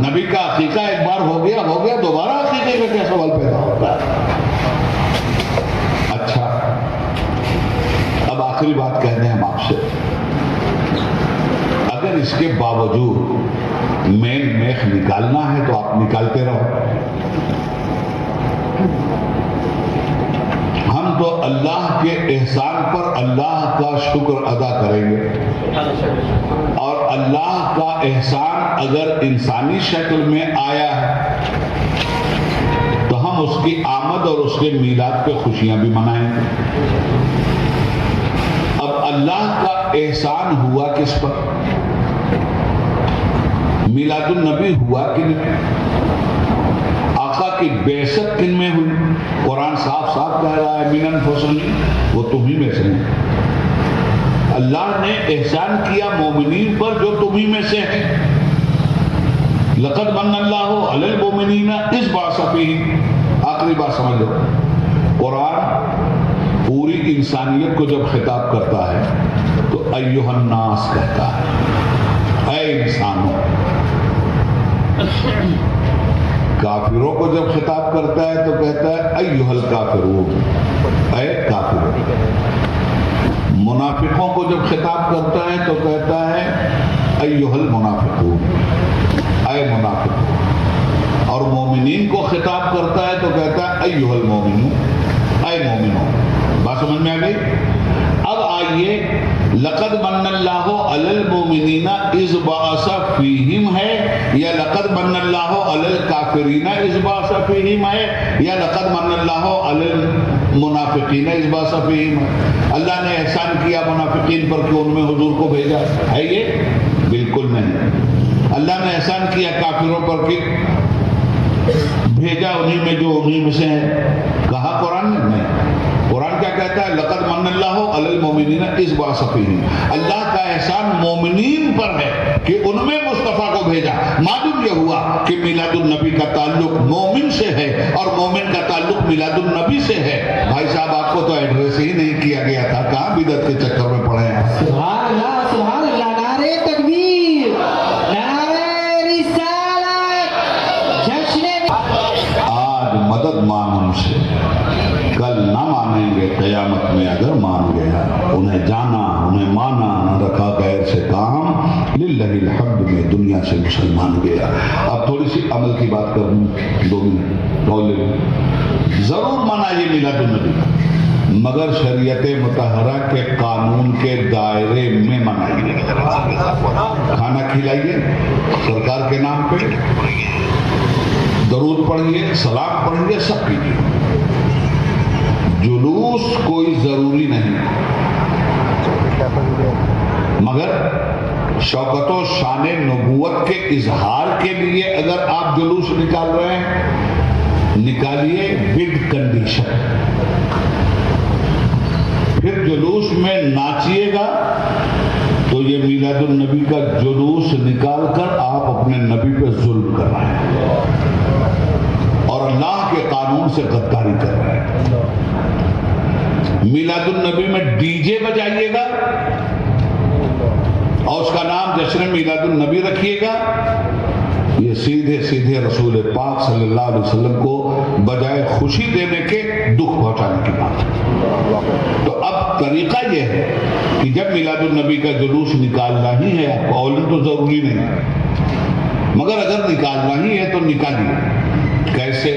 نبی کا عقیقہ ایک بار ہو گیا، دوبارہ عقیقے کا کیا سوال پیدا ہوتا ہے؟ اچھا، اب آخری بات کہہ دیں ہم آپ سے، اگر اس کے باوجود مین میخ نکالنا ہے تو آپ نکالتے رہو۔ ہم تو اللہ کے احسان پر اللہ کا شکر ادا کریں گے، اور اللہ کا احسان اگر انسانی شکل میں آیا ہے تو ہم اس کی آمد اور اس کے میلاد پہ خوشیاں بھی منائیں گے۔ اب اللہ کا احسان ہوا کس پر؟ میلاد النبی ہوا کن میں؟ آقا کی بعثت کن میں ہوئی؟ قرآن صاف کہہ رہا ہے من انفسکم، وہ تمہیں میں سے ہیں۔ اللہ نے احسان کیا مومنین پر جو تمہیں میں سے ہیں۔ لقد من اللہ علی المؤمنین اذ بعث فیہم، آخری بات سمجھ لو، قرآن پوری انسانیت کو جب خطاب کرتا ہے تو ایھا الناس کہتا ہے، اے انسانوں۔ کافروں کو جب خطاب کرتا ہے تو کہتا ہے ایھا الکافرون، اے کافرون۔ منافقوں کو جب خطاب کرتا ہے تو کہتا ہے ایھا المنافقون، اے منافقون۔ اور مومنین کو خطاب کرتا ہے تو کہتا ہے ایھا المومنون، اے مومنوں. بات سمجھ میں آ گئی؟ اب آئیے لقد من اللہ علی المومنین اذ بعث فیہم ہے یا لقد من اللہ علی الکافرین اذ بعث فیہم ہے یا لقد من اللہ علی المنافقین اذ بعث فیہم ہے؟ اللہ نے احسان کیا منافقین پر کہ ان میں حضور کو بھیجا ہے یہ؟ بالکل نہیں. اللہ نے احسان کیا کافروں پر کہ بھیجا انہی میں جو انہی میں سے ہے. کہا قرآن نے؟ نہیں. قرآن کیا کہتا ہے؟ لقد من اللہ علی المومنین اذ بعث فیہم. اللہ کا احسان مومنین پر ہے کہ ان میں مصطفیٰ کو بھیجا. معلوم یہ ہوا کہ میلاد النبی کا تعلق مومن سے ہے اور مومن کا تعلق میلاد النبی سے ہے. بھائی صاحب آپ کو تو ایڈریس ہی نہیں کیا گیا تھا، کہاں بدعت کے چکر میں پڑے ہیں؟ سبحان اللہ سبحان اللہ. نعرہ تکبیر، نعرہ رسالت، جشن. آج مدد مان ان سے، کل نہ مانیں گے قیامت میں. اگر مان گیا انہیں جانا انہیں مانا، نہ رکھا غیر سے کام. للہ الحمد میں دنیا سے مسلمان گیا. اب تھوڑی سی عمل کی بات کروں، 2 منٹ اور لے لوں. ضرور مانا یہ میلاد النبی، مگر شریعت مطہرہ کے قانون کے دائرے میں منائیے. کھانا کھلائیے سرکار کے نام پہ، درود پڑھیے، سلام پڑھیے، سب کیجیے. جلوس کوئی ضروری نہیں، مگر شوکت و شان نبوت کے اظہار کے لیے اگر آپ جلوس نکال رہے ہیں، نکالیے ود کنڈیشن. پھر جلوس میں ناچیے گا تو یہ میلاد النبی کا جلوس نکال کر آپ اپنے نبی پہ ظلم کر رہے ہیں اور اللہ کے قانون سے غداری کر رہے ہیں. میلاد النبی میں ڈی جے بجائیے گا اور اس کا نام جشن میلاد النبی رکھیے گا، یہ سیدھے سیدھے رسول پاک صلی اللہ علیہ وسلم کو بجائے خوشی دینے کے دکھ پہنچانے کی بات ہے. تو اب طریقہ یہ ہے کہ جب میلاد النبی کا جلوس نکالنا ہی ہے، آپ کو اولن تو ضروری نہیں ہے، مگر اگر نکالنا ہی ہے تو نکالیے. کیسے؟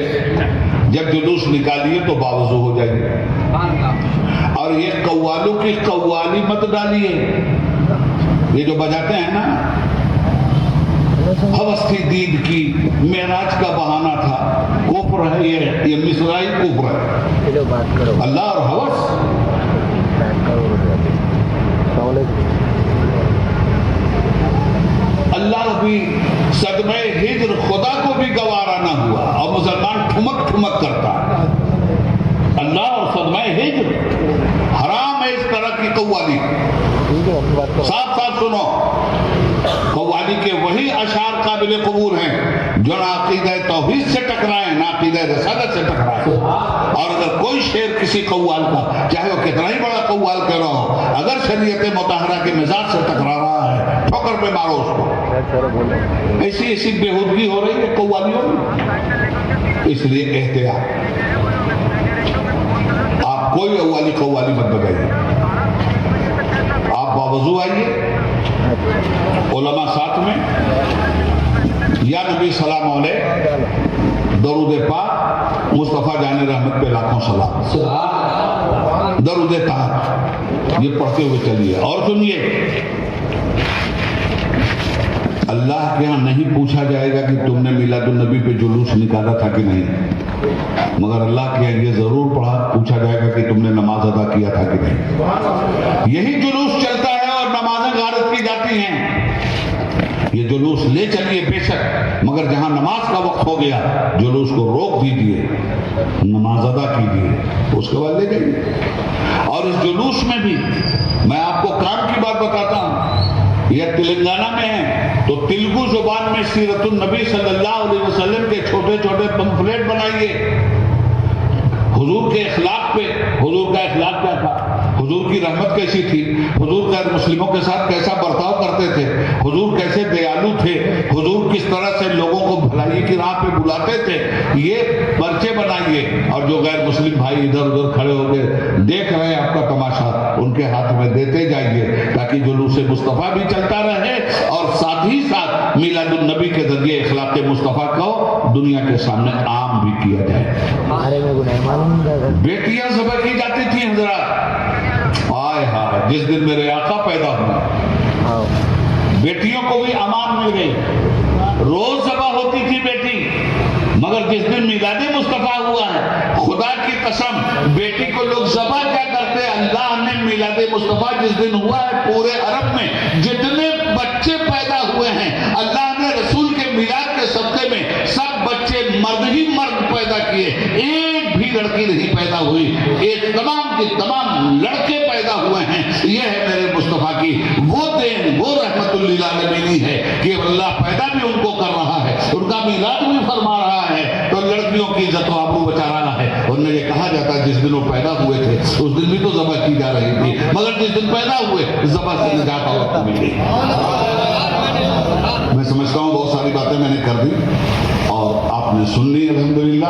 جب جلوس نکالیے تو باوضو ہو جائیے، اور یہ قوالوں کی قوالی مت ڈالیے. یہ جو بجاتے ہیں نا، حوث تھی دین کی، معراج کا بہانہ تھا، کفر ہے یہ مصرائی کفر ہے. اللہ اور حوث، اللہ بھی صدمہ ہجر خدا کو بھی گوارا نہ ہوا اور مسلمان ٹھمک ٹھمک کرتا ہے. اللہ اور صدمہ ہجر حرام ہے اس طرح کی قوالی. صاف صاف سنو، قوالی کے وہی اشعار قابل قبول ہیں جو نہ عقیدہ توحید سے ٹکرائیں نہ عقیدہ رسالت سے ٹکرائیں. اور اگر کوئی شعر کسی قوال کا، چاہے وہ کتنا ہی بڑا قوال کہہ رہا ہو، اگر شریعت مطہرہ کے مزاج سے ٹکرا رہا ہے، ٹھوکر پہ مارو اس کو. ایسی بےہودگی ہو رہی ہے قوالیوں میں، اس لیے احتیاط. آپ کوئی قوالی مت بجائیے. آپ باوضو آئیے، علماء ساتھ میں، یا نبی سلام علیہ، درود پاک، مصطفیٰ جان رحمت پہ لاکھوں سلام، درود پاک، یہ پڑھتے ہوئے چلیے. اور سنیے، اللہ کے ہاں نہیں پوچھا جائے گا کہ تم نے میلاد النبی پہ جلوس نکالا تھا کہ نہیں، مگر اللہ کے ہاں یہ ضرور پوچھا جائے گا کہ تم نے نماز ادا کیا تھا کہ نہیں. یہی جلوس چلتا ہے اور نمازیں غارت کی جاتی ہیں. یہ جلوس لے چلیے بے شک، مگر جہاں نماز کا وقت ہو گیا جلوس کو روک دیجیے، نماز ادا کیجیے، اس کے بعد لے جائیے. اور اس جلوس میں بھی میں آپ کو کام کی بات بتاتا ہوں. یہ تلنگانہ میں ہے تو تلگو زبان میں سیرت النبی صلی اللہ علیہ وسلم کے چھوٹے چھوٹے پمفلیٹ بنائیے حضور کے اخلاق پہ. حضور کا اخلاق کیا تھا؟ حضور کی رحمت کیسی تھی، حضور غیر مسلموں کے ساتھ کیسا برتاؤ کرتے تھے، حضور کیسے دیالو تھے، حضور کس طرح سے لوگوں کو بھلائی کی راہ پہ بلاتے تھے، یہ پرچے بنائیے. اور جو غیر مسلم بھائی ادھر ادھر کھڑے ہو کے دیکھ رہے ہیں آپ کا تماشا، ان کے ہاتھ میں دیتے جائیے تاکہ جلوس مصطفیٰ بھی چلتا رہے اور ساتھ ہی ساتھ میلاد النبی کے ذریعے اخلاق مصطفیٰ کو دنیا کے سامنے عام بھی کیا جائے. بیٹیاں ذبح کی جاتی تھی حضرات، آئے ہائے جس دن میرے آقا پیدا ہوئے بیٹیوں کو بھی امان مل گئی. روز ذبح ہوتی تھی بیٹی، مگر جس دن میلاد مصطفیٰ ہوا ہے خدا کی قسم بیٹی کو لوگ ذبح کیا کرتے ہیں. اللہ نے میلاد مصطفیٰ جس دن ہوا ہے پورے عرب میں جتنے بچے پیدا ہوئے ہیں اللہ نے رسول کے میلاد کے صدقے میں سب بچے مرد ہی مرد پیدا کیے، ایک بھی لڑکی نہیں پیدا ہوئی، ایک تمام کے تمام لڑکے پیدا ہوئے ہیں. یہ ہے میرے مصطفیٰ کی وہ دین، وہ رحمت للعالمین ہے کہ اللہ پیدا بھی ان کو کر رہا ہے، ان کا میلاد بھی فرما رہا ہے، تو لڑکیوں کی عزت و آبرو بچا رہا ہے. ورنہ یہ کہا جاتا ہے جس دن وہ پیدا ہوئے تھے اس دن بھی تو ذبح کی جا رہی تھی، مگر جس دن پیدا ہوئے ذبح سے نجات اور ملی. میں سمجھتا ہوں بہت ساری باتیں میں نے کر دی اور آپ نے سن لی الحمدللہ.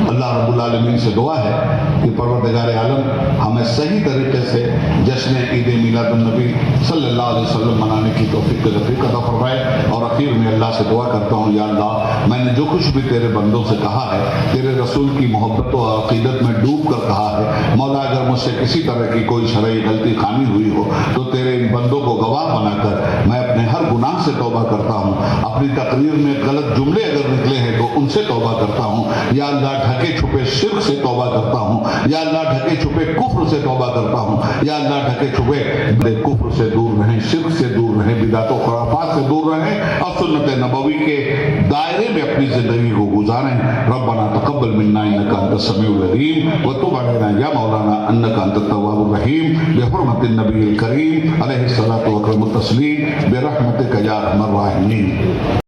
اللہ رب العالمین سے دعا ہے کہ پروردگار عالم ہمیں صحیح طریقے سے جشن عید میلاد النبی صلی اللہ علیہ وسلم منانے کی توفیق عطا فرمائے. اور اخیر میں اللہ سے دعا کرتا ہوں یا اللہ میں نے جو کچھ بھی تیرے بندوں سے کہا ہے تیرے رسول کی محبت و عقیدت میں ڈوب کر کہا ہے، مولا اگر مجھ سے کسی طرح کی کوئی شرعی غلطی خامی ہوئی ہو تو تیرے ان بندوں کو گواہ بنا کر میں اپنے ہر گناہ سے توبہ کرتا ہوں. اپنی تقریر میں غلط جملے اگر نکلے ہیں تو ان سے توبہ کرتا ہوں. یا اللہ ڈھکے چھپے شرک سے توبہ کرتا ہوں، یا اللہ ڈھکے چھپے کفر سے توبہ کرتا ہوں، یا اللہ ڈھکے چھپے کفر سے دور رہیں، شرک سے دور رہیں، بدعت و خرافات سے دور رہیں اور سنت نبوی کے دائرے میں اپنی زندگی کو گزاریں. ربنا تقبل منا انک انت السمیع العلیم وتب علینا یا مولانا انک انت التواب الرحیم بحرمت النبی الکریم علیہ الصلاۃ والتسلیم برحمتک یا ارحم الراحمین.